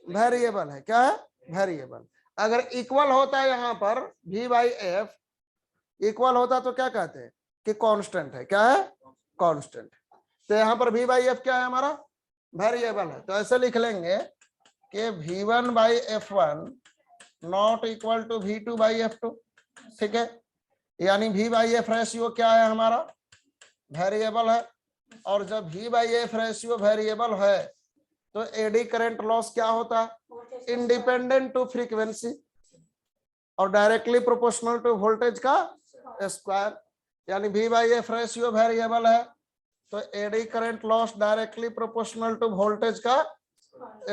वेरिएबल है। क्या है? वेरिएबल। अगर इक्वल होता है यहाँ पर V/F इक्वल होता तो क्या कहते हैं कि कांस्टेंट है। क्या है? कांस्टेंट। तो यहाँ पर V/F क्या है हमारा? वेरिएबल है। तो ऐसे लिख लेंगे कि V1/F1 not equal to V2/F2, ठीक है। यानी V/F रेशियो क्या है हमारा? वेरिएबल है। और जब V/F रेशियो वेरिएबल है तो एडी करंट लॉस क्या होता है? इंडिपेंडेंट टू फ्रीक्वेंसी और डायरेक्टली प्रोपोर्शनल टू वोल्टेज का स्क्वायर। यानी V/F रेशियो वेरिएबल है तो eddy current loss directly proportional to voltage का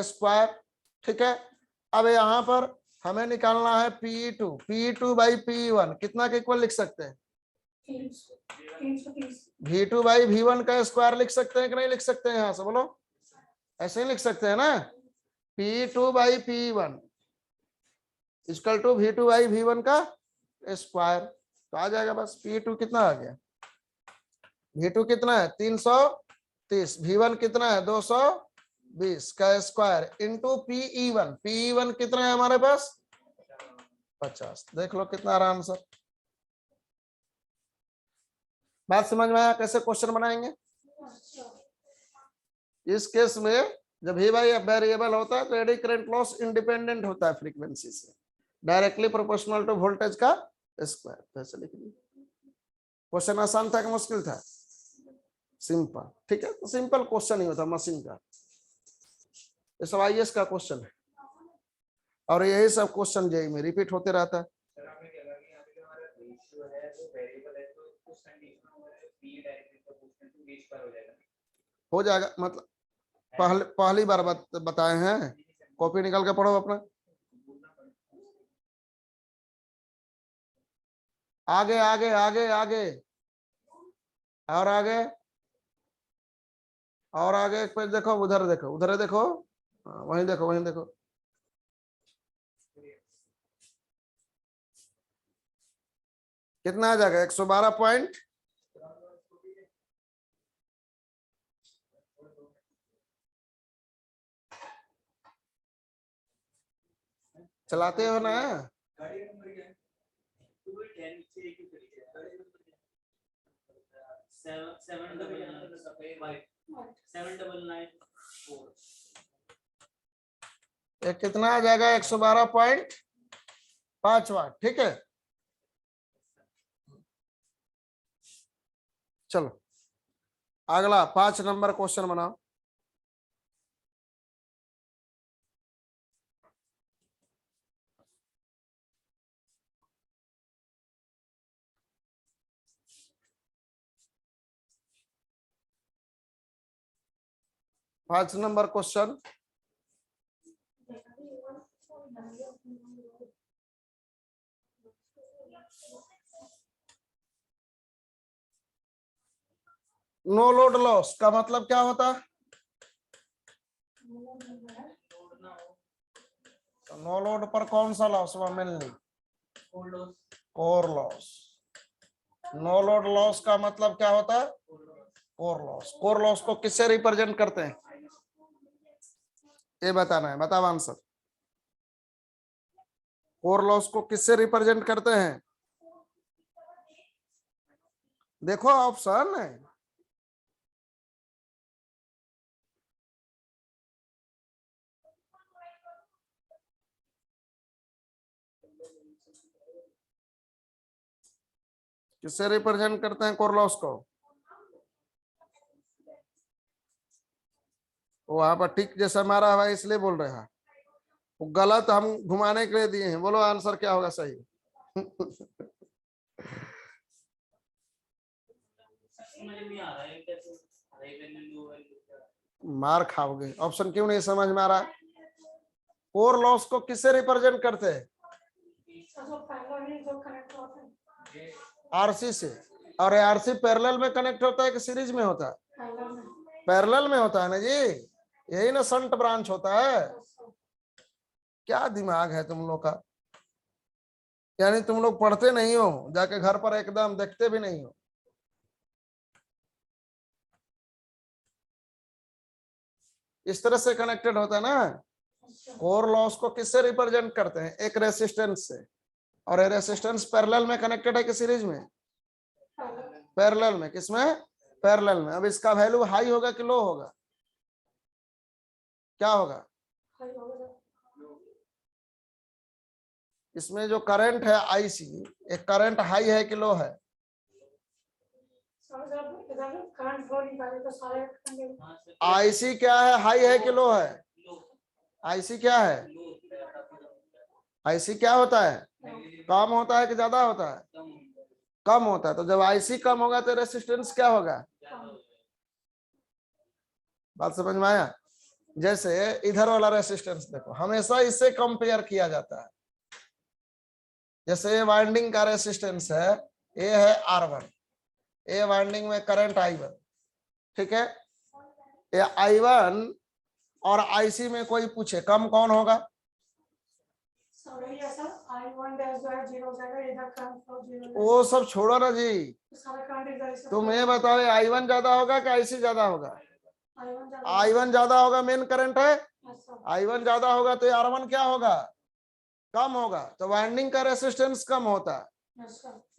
स्क्वायर, ठीक है। अब यहां पर हमें निकालना है P2। P2/P1 कितना के इक्वल लिख सकते हैं? V2/V1 का स्क्वायर लिख सकते हैं कि नहीं लिख सकते हैं? यहां से बोलो। ऐसे ही लिख सकते हैं ना, P2/P1 इक्वल टू V2/V1 का स्क्वायर। तो आ जाएगा बस। P2 कितना आ गया? V2 कितना है? 330। V1 कितना है? 220 का स्क्वायर इंटू PE1। PE1 कितना है हमारे पास? 50। देख लो कितना आराम से। बात समझ में आया कैसे क्वेश्चन बनाएंगे? इस केस में जब V/F वेरिएबल होता है तो एडी करंट लॉस इंडिपेंडेंट होता है फ्रीक्वेंसी से, डायरेक्टली प्रोपोर्शनल टू वोल्टेज का स्क्वायर। ऐसे लिख लीजिए। क्वेश्चन आसान था कि मुश्किल था? सिंपल, ठीक है। तो सिंपल क्वेश्चन ही होता मशीन का। ये सब IAS का क्वेश्चन है और यही सब क्वेश्चन JEE में रिपीट होते रहता है। हो जाएगा, मतलब पहली बार बताए हैं। कॉपी निकाल के पढ़ो अपना। आगे आगे आगे आगे और आगे और आगे। एक पेज देखो, उधर देखो, उधर देखो, वहीं देखो, वहीं देखो। कितना आ जाएगा? 112 पॉइंट। चलाते हो ना? एक कितना आ जाएगा? 112.5 वाट, ठीक है। चलो अगला 5 नंबर क्वेश्चन बनाओ। पांच number question. No load loss का मतलब क्या होता है? तो नो लोड पर कौन सा लॉस हुआ? Mainly core loss. No load loss का मतलब क्या होता है? Core loss. कोर लॉस को किससे रिप्रेजेंट करते हैं? ये बताना है, बताओ आंसर। कोर लॉस को किससे रिप्रेजेंट करते हैं? देखो ऑप्शन है। किससे रिप्रेजेंट करते हैं कोर लॉस को? वहां पर ठीक जैसा मारा हुआ है इसलिए बोल रहे हैं, वो गलत हम घुमाने के लिए दिए हैं। बोलो आंसर क्या होगा सही? मार खाओगे, ऑप्शन क्यों नहीं समझ में आ रहा? कोर लॉस को किससे रिप्रेजेंट करते हैं? आरसी से। और आरसी पैरेलल में कनेक्ट होता है कि सीरीज में होता है? पैरेलल में होता है ना जी, यही ना शंट ब्रांच होता है। क्या दिमाग है तुम लोग का? यानी तुम लोग पढ़ते नहीं हो, जाके घर पर एकदम देखते भी नहीं हो। इस तरह से कनेक्टेड होता है ना। कोर लॉस को किससे रिप्रेजेंट करते हैं? एक रेसिस्टेंस से। और ये रेसिस्टेंस पैरेलल में कनेक्टेड है कि सीरीज में? पैरेलल में। किसमें? पैरेलल में। अब इसका वैल्यू हाई होगा कि लो होगा? क्या होगा? इसमें जो करंट है आईसी, एक करंट हाई है कि लो है? आईसी क्या है, हाई है कि लो है? आईसी क्या है? आईसी क्या होता है? कम होता है कि ज्यादा होता है? कम होता है। तो जब आईसी कम होगा तो रेसिस्टेंस क्या होगा? बात समझ में आया? जैसे इधर वाला रेसिस्टेंस देखो, हमेशा इससे कंपेयर किया जाता है। जैसे वाइंडिंग का रेसिस्टेंस है, ये है R1, ये वाइंडिंग में करंट I1, ठीक है? ये I1 और IC में कोई पूछे कम कौन होगा? वो सब छोड़ो ना जी, तुम ये बताओ I1 ज्यादा होगा कि IC ज्यादा होगा? I1 ज्यादा होगा, मेन करंट है। I1 ज्यादा होगा तो R1 क्या होगा? कम होगा। तो वाइंडिंग का रेसिस्टेंस कम होता है।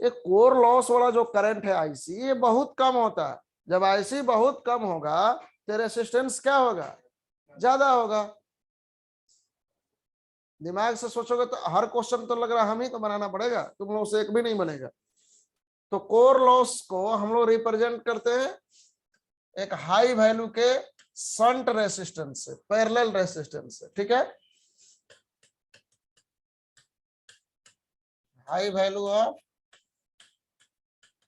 ये कोर लॉस वाला जो करंट है आईसी, ये बहुत कम होता है। जब आईसी बहुत कम होगा तो रेसिस्टेंस क्या होगा? ज्यादा होगा। दिमाग से सोचोगे तो हर क्वेश्चन तो लग रहा हम ही तो बनाना पड़ेगा, तुम लोग से एक भी नहीं बनेगा। तो कोर लॉस को हम लोग रिप्रेजेंट करते हैं एक हाई वैल्यू के शंट रेसिस्टेंस से, पैरेलल रेसिस्टेंस से, ठीक है? High value of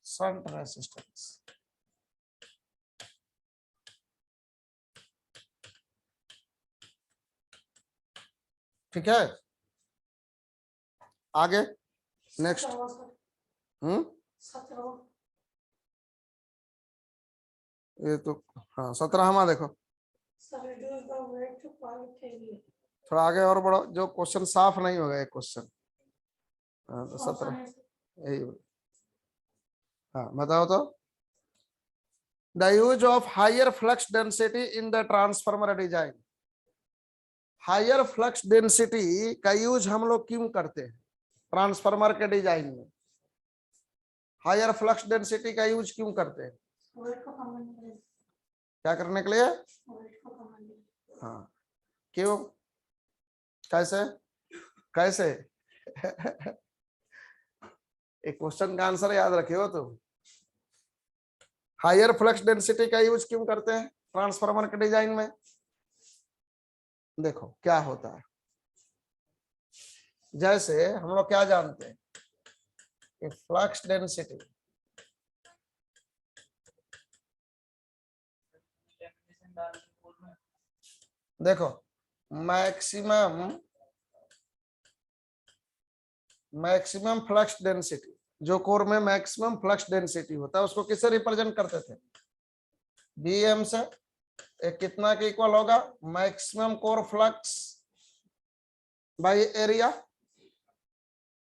shunt resistance, ठीक है? आगे नेक्स्ट। ये तो हाँ 17वां देखो, थोड़ा आगे और बढ़ो, जो क्वेश्चन साफ नहीं होगा एक क्वेश्चन। हाँ तो 17 यही। हाँ बताओ तो। The use of higher flux density in the transformer design. Higher flux density का यूज हम लोग क्यों करते हैं ट्रांसफार्मर के डिजाइन में? हायर फ्लक्स डेंसिटी का यूज क्यों करते हैं? क्या करने के लिए? हाँ क्यों? कैसे? कैसे? एक क्वेश्चन का आंसर याद रखियो तुम। हायर फ्लक्स डेंसिटी का यूज क्यों करते हैं ट्रांसफार्मर के डिजाइन में? देखो क्या होता है, जैसे हम लोग क्या जानते हैं कि फ्लक्स डेंसिटी, देखो मैक्सिमम फ्लक्स डेंसिटी, जो कोर में मैक्सिमम फ्लक्स डेंसिटी होता है उसको किससे रिप्रेजेंट करते थे? BM से एक कितना के इक्वल होगा, maximum core flux by area.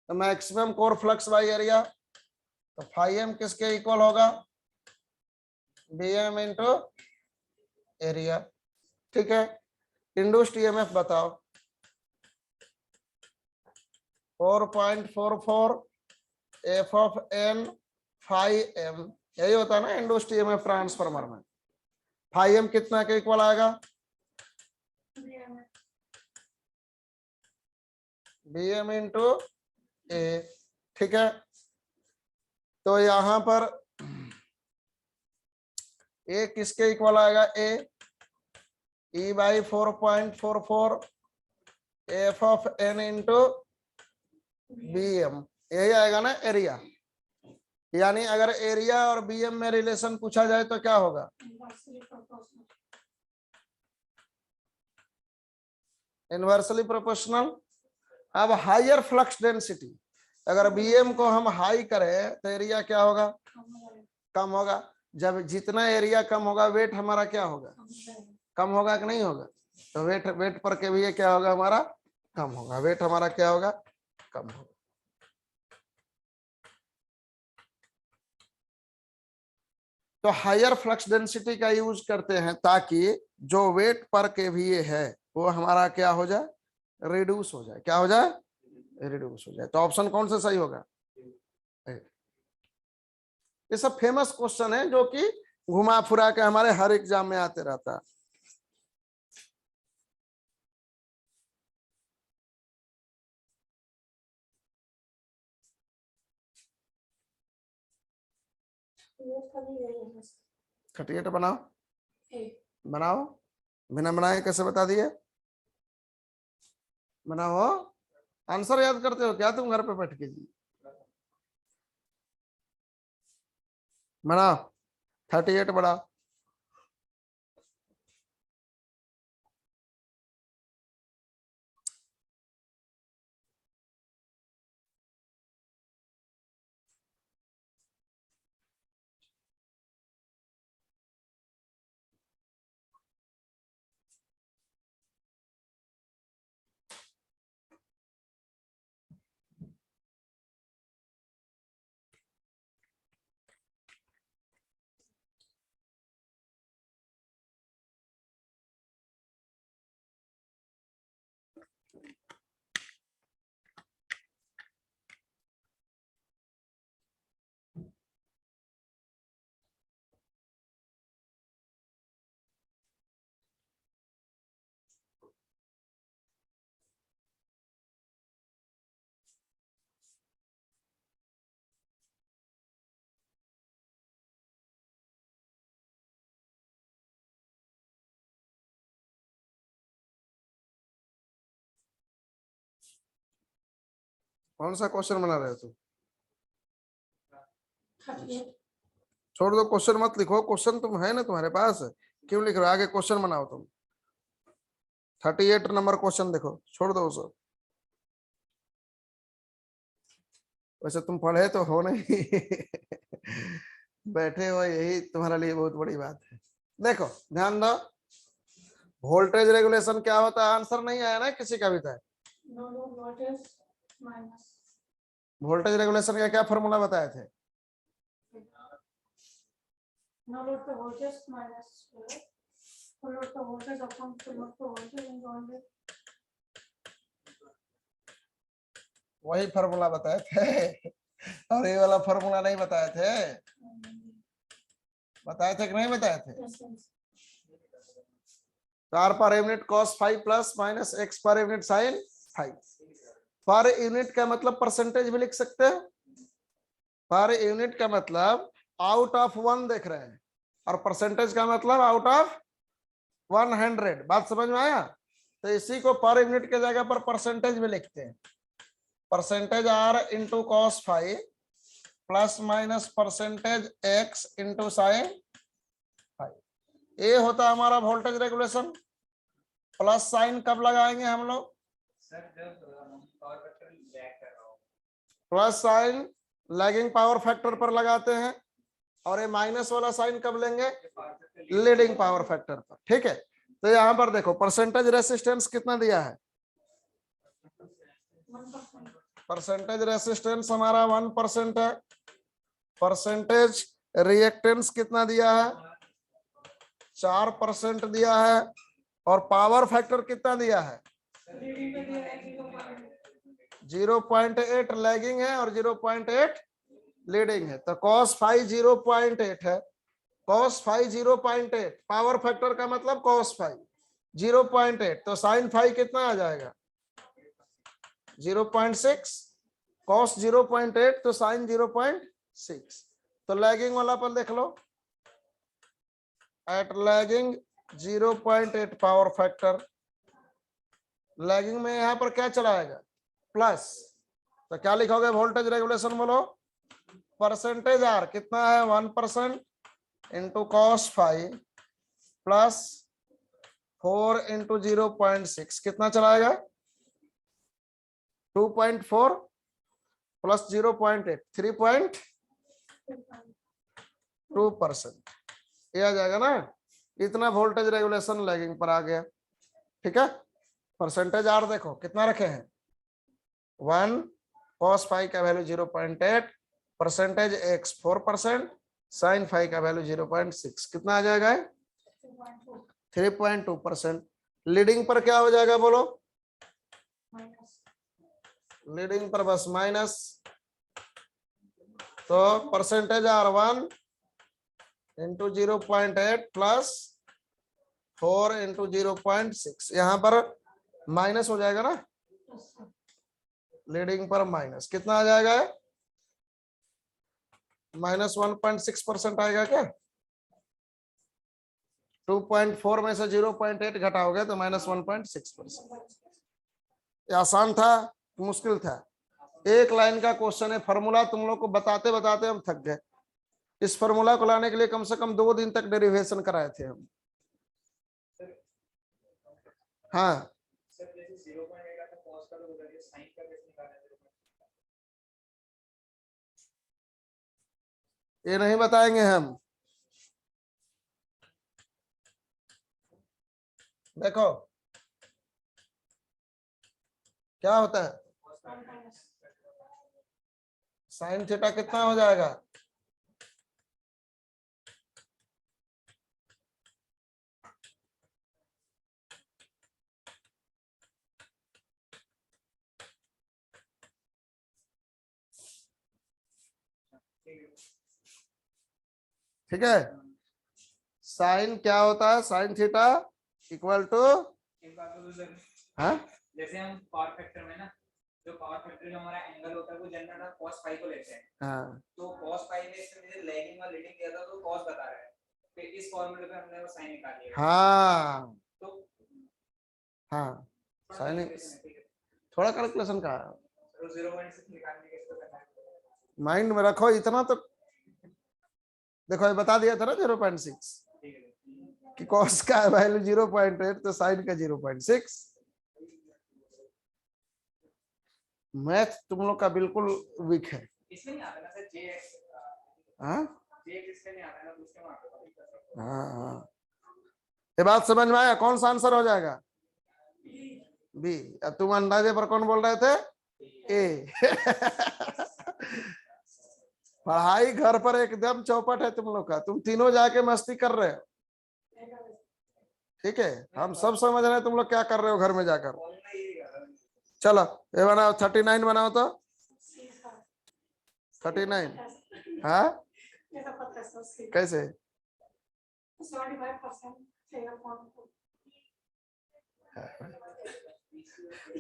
तो maximum core flux by area, तो फाई एम किसके इक्वल होगा, BM इंटू एरिया। ठीक है, इंड्यूस्ड ईएमएफ बताओ, 4.44 F of N phi M, यही होता है ना इंड्यूस्ड ईएमएफ ट्रांसफार्मर में। फाई एम कितना के इक्वल आएगा, BM इंटू ए। ठीक है, तो यहां पर ए किसके इक्वल आएगा, E by 4.44 F of N into BM, यही आएगा ना एरिया। यानी अगर एरिया और BM में रिलेशन पूछा जाए तो क्या होगा, इनवर्सली प्रोपोर्शनल। अब हायर फ्लक्स डेंसिटी, अगर BM को हम हाई करें तो एरिया क्या होगा, कम होगा। जब जितना एरिया कम होगा वेट हमारा क्या होगा, कम होगा कि नहीं होगा। तो वेट पर के भी ये क्या होगा हमारा, कम होगा। वेट हमारा क्या होगा, कम होगा। तो हायर फ्लक्स डेंसिटी का यूज करते हैं ताकि जो वेट पर केवीए है वो हमारा क्या हो जाए, रिड्यूस हो जाए। क्या हो जाए, रिड्यूस हो जाए। तो ऑप्शन कौन सा सही होगा। ये सब फेमस क्वेश्चन है जो कि घुमा फिरा के हमारे हर एग्जाम में आते रहता है। खटिएट बनाओ, बनाओ, बिना बनाए कैसे बता दिए, बनाओ। आंसर याद करते हो क्या तुम घर पे बैठ के जी, बनाओ 38 बढ़ाओ। कौन सा क्वेश्चन बना रहे हो तुम, छोड़ दो क्वेश्चन मत लिखो। क्वेश्चन तुम है ना तुम्हारे पास, क्यों लिख रहे हो, आगे क्वेश्चन बनाओ तुम। 38 नंबर क्वेश्चन देखो, छोड़ दो उसे। वैसे तुम पढ़े तो हो नहीं बैठे हो, यही तुम्हारे लिए बहुत बड़ी बात है। देखो ध्यान दो, वोल्टेज रेगुलेशन क्या होता है, आंसर नहीं आया ना किसी का भी था। वोल्टेज रेगुलेशन का क्या फॉर्मूला बताए थे, नो लोड पे वोल्टेज माइनस फुल लोड पे वोल्टेज अपॉन फुल लोड पे वोल्टेज इनटू 100। वही फॉर्मूला बताए थे और ये वाला फॉर्मूला नहीं बताए थे, बताए थे कि नहीं बताए थे। तो R per unit cos five plus minus X per unit sine phi. Per unit का मतलब परसेंटेज भी लिख सकते हैं। पर यूनिट का मतलब आउट ऑफ 1 देख रहे हैं, और परसेंटेज का मतलब आउट ऑफ 100। बात समझ में आया। तो इसी को पर यूनिट के जगह पर परसेंटेज में लिखते हैं। Percentage R into cos five plus minus percentage X into sine phi, ये होता है हमारा वोल्टेज रेगुलेशन। प्लस साइन कब लगाएंगे हम लोग, plus sign lagging power factor पर लगाते हैं। और ये माइनस वाला साइन कब लेंगे? लीडिंग पावर फैक्टर पर। ठीक है, तो यहाँ पर देखो परसेंटेज रेसिस्टेंस कितना दिया है? परसेंटेज रेसिस्टेंस हमारा 1% है। परसेंटेज रिएक्टेंस कितना दिया है? 4% दिया है। और पावर फैक्टर कितना दिया है? 0.8 लैगिंग है और 0.8 लीडिंग है। तो cos फाई 0.8 है। cos फाई 0.8, पावर फैक्टर का मतलब cos फाई 0.8, तो sin फाई कितना आ जाएगा? 0.6। cos 0.8 तो sin 0.6। तो लैगिंग वाला पर देख लो, at lagging 0.8 power factor. Lagging में यहां पर क्या चलाएगा? प्लस। तो क्या लिखोगे वोल्टेज रेगुलेशन? बोलो। परसेंटेज आर कितना है? 1% into cos five plus 4 into 0.6 कितना चलाएगा? 2.4 प्लस 0.8 3.2%। ये आ जाएगा ना? इतना वोल्टेज रेगुलेशन लैगिंग पर आ गया। ठीक है, परसेंटेज आर देखो कितना रखे हैं? 1, cos फाइव का value 0.8, percentage X 4%, sine phi का वैल्यू 0.6 कितना आ जाएगा? 3.2%। लीडिंग पर क्या हो जाएगा बोलो? लीडिंग पर बस माइनस। तो percentage R 1 into 0.8 plus 4 into 0.6, यहां पर माइनस हो जाएगा ना? लीडिंग पर माइनस कितना आ जाएगा? माइनस 1.6% आएगा क्या? 2.4 में से 0.8 घटाओगे तो माइनस 1.6%। आसान था, मुश्किल था? एक लाइन का क्वेश्चन है, फॉर्मूला तुम लोग को बताते बताते हम थक गए। इस फॉर्मूला को लाने के लिए कम से कम 2 दिन तक डेरिवेशन कराए थे हम। हाँ, ये नहीं बताएंगे हम। देखो क्या होता है, साइन थीटा कितना हो जाएगा? ठीक है, साइन क्या होता है? साइन थीटा इक्वल टू, हाँ जैसे हम पावर फैक्टर में ना, जो पावर फैक्टर जो हमारा एंगल होता है वो जनरल cos फाई को लेते हैं। हाँ, तो cos फाई में इसमें मुझे लैगिंग और लीडिंग दिया था तो cos बता रहा है, फिर इस फॉर्मूले पे हमने वो साइन निकाल लिया। हाँ, तो हाँ, साइन थोड़ा कैलकुलेशन का 0.6 निकालने के लिए करना है। माइंड में रखो इतना तो। देखो ये बता दिया था ना 0.6 कि cos का वैल्यू 0.8 तो साइन का 0.6। मैथ तुम लोग का बिल्कुल वीक है। इसमें नहीं आता ना सर jx, हाँ jx इसमें नहीं आता ना, दूसरे में आता है। हाँ हाँ, ये बात समझ में आया? कौन सा आंसर हो जाएगा? बी। अब तुम अंदाजे पर कौन बोल रहे थे? ए। पढ़ाई घर पर एकदम चौपट है तुम लोग का, तुम तीनों जाके मस्ती कर रहे हो। ठीक है, हम सब समझ रहे हैं तुम लोग क्या कर रहे हो घर में जाकर। चलो ये बनाओ, 39 बनाओ तो 39। हाँ कैसे?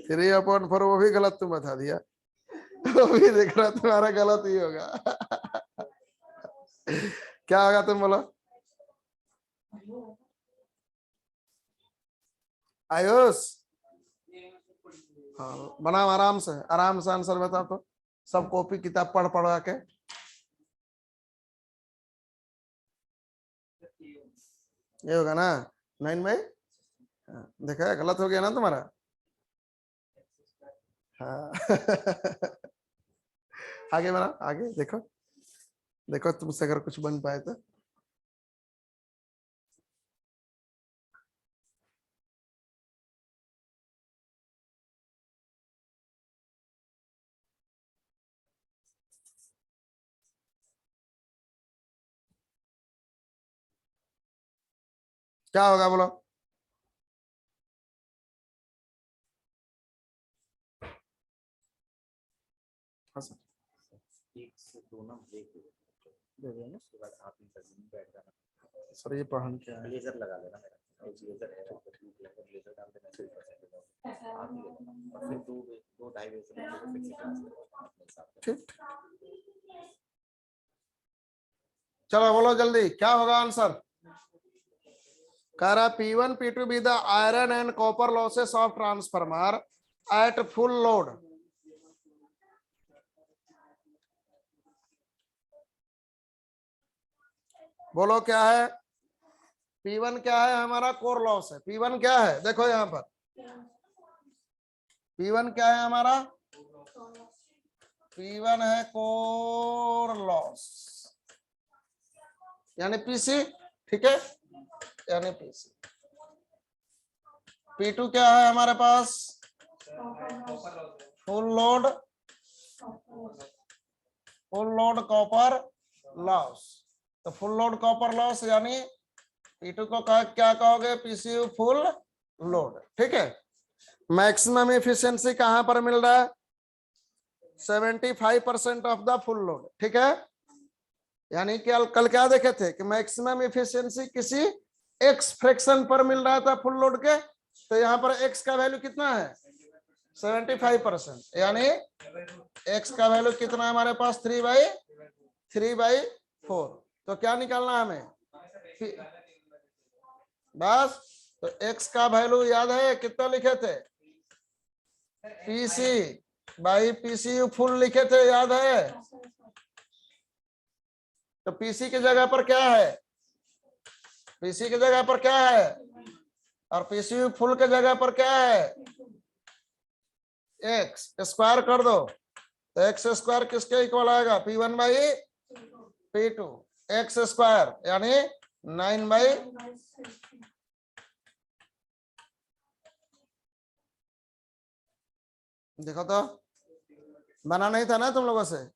3/4 वो भी गलत तुम बता दिया। वो भी देख रहा तुम्हारा गलत ही होगा। क्या होगा तुम बोलो? आयुष, हाँ बनाओ आराम से आंसर बताओ तो, सब कॉपी किताब पढ़ पढ़ा के। ये होगा ना 9 में? देखा गलत हो गया ना तुम्हारा? हाँ। आगे बढ़ा, आगे देखो। देखो तुमसे अगर कुछ बन पाए तो। क्या होगा बोलो? हाँ सर, एक से दो ना ब्रेक दे देना उसके बाद आप इंटरव्यू में बैठ जाना। सर। ये पहन के आए। ब्लेजर लगा लेना मेरा, एक ब्लेजर है तो ब्लू कलर का ब्लेजर डाल देना, फिर आप ही लेना। और फिर दो ढाई बजे से बच्चों को फिक्स क्लास करवाना अपने हिसाब से। ठीक, चलो बोलो जल्दी, क्या होगा आंसर? कह रहा P1 P2 be the iron and copper losses of transformer at full load. बोलो क्या है? P1 क्या है? हमारा कोर लॉस है। P1 क्या है? देखो यहां पर P1 क्या है हमारा? P1 है कोर लॉस, यानी पीसी। ठीक है, यानी पीसी। P2 क्या है हमारे पास? Full load copper loss. तो फुल लोड कॉपर लॉस यानी P2 को क्या कहोगे? PCU full load. ठीक है, मैक्सिमम एफिशिएंसी कहां पर मिल रहा है? 75% ऑफ द फुल लोड। ठीक है, यानी कि कल क्या देखे थे कि मैक्सिमम एफिशिएंसी किसी एक्स फ्रैक्शन पर मिल रहा था फुल लोड के। तो यहाँ पर एक्स का वैल्यू कितना है? 75%, यानी एक्स का वैल्यू कितना है हमारे पास? 3/4। तो क्या निकालना हमें? बस, तो एक्स का वैल्यू याद है कितना लिखे थे? पीसी बाई पीसीयू फुल लिखे थे, याद है? तो पीसी की जगह पर क्या है? पीसी की जगह पर क्या है? और पीसीयू फुल के जगह पर क्या है? एक्स स्क्वायर कर दो, तो एक्स स्क्वायर किसके इक्वल आएगा? P1 by P2 x square, यानी 9/। देखो तो बना नहीं था ना तुम लोगों से?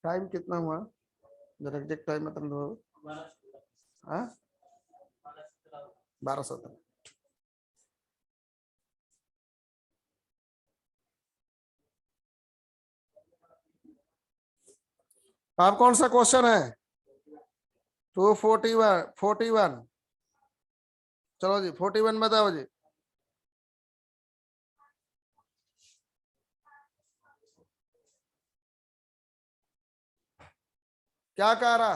टाइम कितना हुआ जरा एग्जैक्ट टाइम मतलब दो। 12:17। आप कौन सा क्वेश्चन है? 241। चलो जी 41 बताओ जी। क्या कह रहा?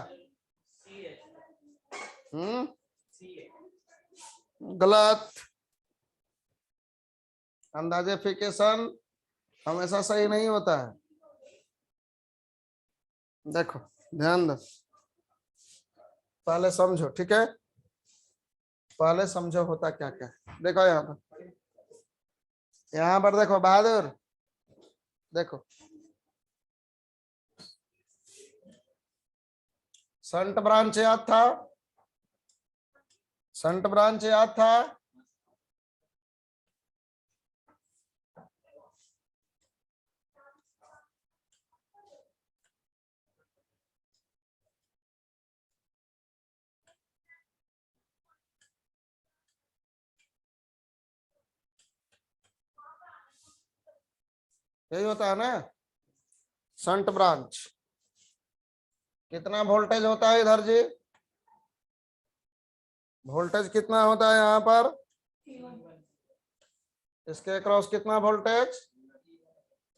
गलत। अंदाजिफिकेशन हमेशा सही नहीं होता है। देखो ध्यान दो, पहले समझो। ठीक है, पहले समझो होता क्या क्या है। देखो यहाँ पर देखो बहादुर, देखो संट ब्रांच याद था? संट ब्रांच याद था? यही होता है ना संट ब्रांच। कितना वोल्टेज होता है इधर जी? वोल्टेज कितना होता है यहाँ पर? इसके अक्रॉस कितना वोल्टेज?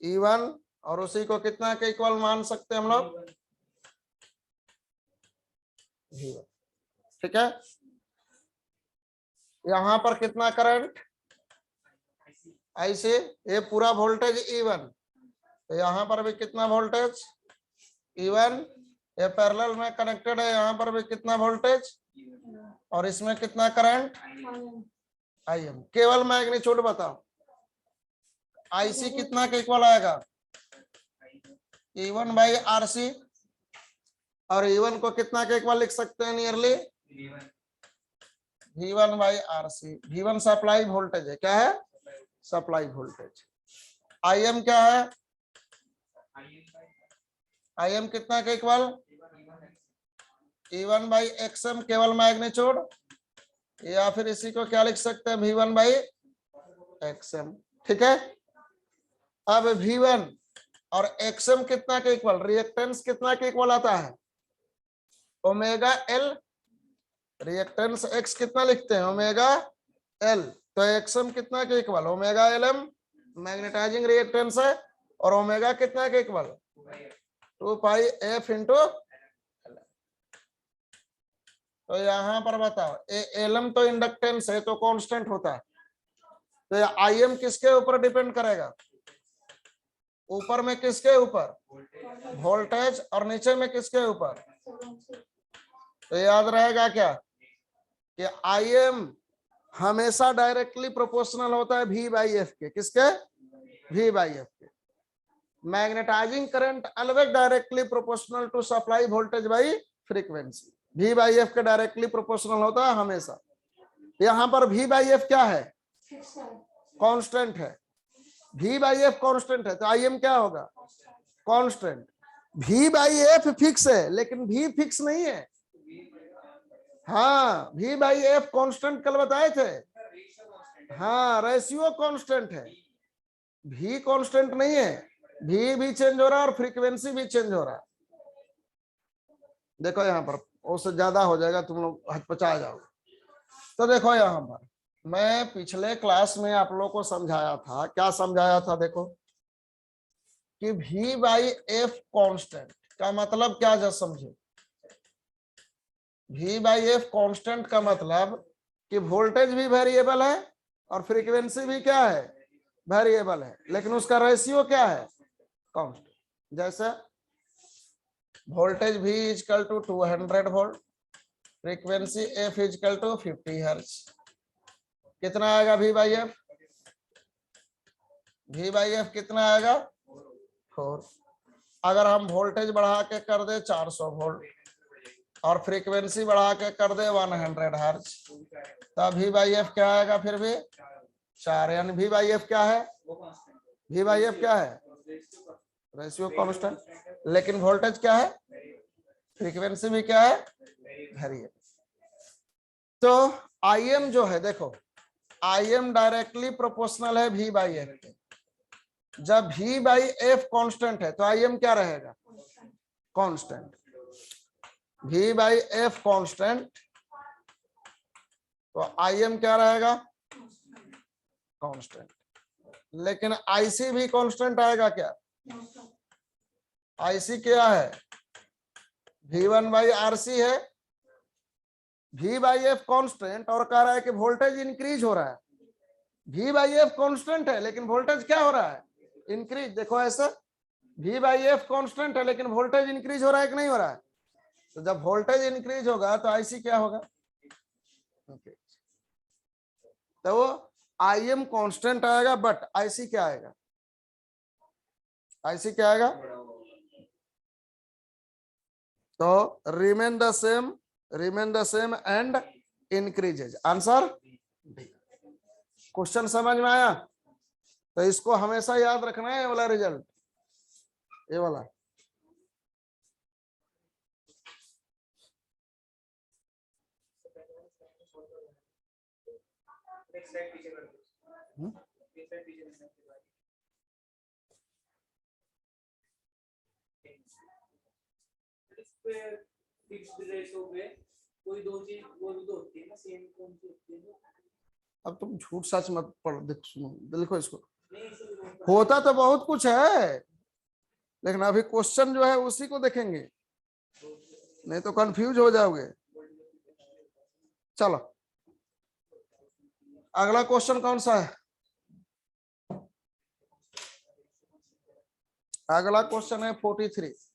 E1। और उसी को कितना के इक्वल मान सकते हैं हम लोग? V1। ठीक है, यहाँ पर कितना करंट ऐसे, ये पूरा वोल्टेज E1, तो यहाँ पर भी कितना वोल्टेज E1, ये पैरेलल में कनेक्टेड है, यहाँ पर भी कितना वोल्टेज, और इसमें कितना करंट IM। केवल मैग्नीट्यूड बताओ, IC कितना के इक्वल आएगा E1 बाई RC, और E1 को कितना के इक्वल लिख सकते हैं nearly V1 by RC। V1 supply voltage है, क्या है सप्लाई वोल्टेज। IM क्या है, IM कितना के इक्वल E1 बाई XM, केवल मैग्नीट्यूड, या फिर इसी को क्या लिख सकते हैं V1 बाई XM। ठीक है, अब V1 और XM कितना के इक्वल, रिएक्टेंस कितना के इक्वल आता है ओमेगा L, रिएक्टेंस X कितना लिखते हैं ओमेगा L, तो XM कितना के equal omega LM, magnetising reactance है, और ओमेगा कितना के इक्वल 2 पाई F इंटू। तो यहां पर बताओ LM तो इंडक्टेंस है तो कांस्टेंट होता है, तो IM किसके ऊपर डिपेंड करेगा, ऊपर में किसके ऊपर वोल्टेज, और नीचे में किसके ऊपर, तो याद रहेगा क्या कि IM हमेशा डायरेक्टली प्रोपोर्शनल होता है V बाई F के, किसके V बाई F के। Magnetising current always directly proportional to supply voltage by frequency, V by F के डायरेक्टली प्रोपोर्शनल होता है हमेशा। यहाँ पर V बाई F क्या है कांस्टेंट है, V बाई F कांस्टेंट है, तो IM क्या होगा constant. V by F fix है लेकिन V फिक्स नहीं है, हाँ V बाई F कांस्टेंट कल बताए थे, हाँ रेशियो कांस्टेंट है, V कांस्टेंट नहीं है, V भी चेंज हो रहा है और फ्रीक्वेंसी भी चेंज हो रहा है। देखो यहाँ पर उससे ज्यादा हो जाएगा, तुम लोग हचपचा जाओगे। तो देखो यहाँ पर मैं पिछले क्लास में आप लोगों को समझाया था, क्या समझाया था देखो कि V बाई F कांस्टेंट का मतलब क्या, जब समझे V बाई F कांस्टेंट का मतलब कि वोल्टेज भी वेरिएबल है और फ्रीक्वेंसी भी क्या है वेरिएबल है, लेकिन उसका रेशियो क्या है कांस्टेंट। जैसे voltage V equal to 200 volt, frequency F equal to 50 hertz, कितना आएगा V by F, V by F कितना आएगा 4। अगर हम वोल्टेज बढ़ा के कर दे 400 वोल्ट और फ्रीक्वेंसी बढ़ा के कर दे 100 हर्ट्ज, तब V बाई F क्या आएगा फिर भी 4, यानी V बाई F क्या है, V बाई F क्या है रेशियो कांस्टेंट, लेकिन वोल्टेज क्या है फ्रीक्वेंसी भी क्या है वेरिएबल। तो IM जो है देखो IM डायरेक्टली प्रोपोर्शनल है V बाई F के, जब V बाई F कांस्टेंट है तो IM क्या रहेगा constant, V by F constant तो IM क्या रहेगा कांस्टेंट, लेकिन IC भी कांस्टेंट आएगा क्या, IC क्या है V1 बाई RC है, V बाई F कांस्टेंट और कह रहा है कि वोल्टेज इंक्रीज हो रहा है, V बाई F कांस्टेंट है लेकिन वोल्टेज क्या हो रहा है इंक्रीज। देखो ऐसा V बाई F कांस्टेंट है लेकिन वोल्टेज इंक्रीज हो रहा है कि नहीं हो रहा है, तो जब वोल्टेज इंक्रीज होगा तो IC क्या होगा तो वो IM कांस्टेंट आएगा, बट IC क्या आएगा, IC क्या आएगा, तो remain the same and increases. Answer question समझ में आया, तो इसको हमेशा याद रखना है, ये वाला रिजल्ट, ये वाला। कोई दो चीज वो भी तो होती है ना सेम, कौन सी होती है अब तुम झूठ सच मत पढ़, देख सुनो देखो इसको, होता तो बहुत कुछ है लेकिन अभी क्वेश्चन जो है उसी को देखेंगे, नहीं तो कंफ्यूज हो जाओगे। चलो अगला क्वेश्चन कौन सा है? अगला क्वेश्चन है 43।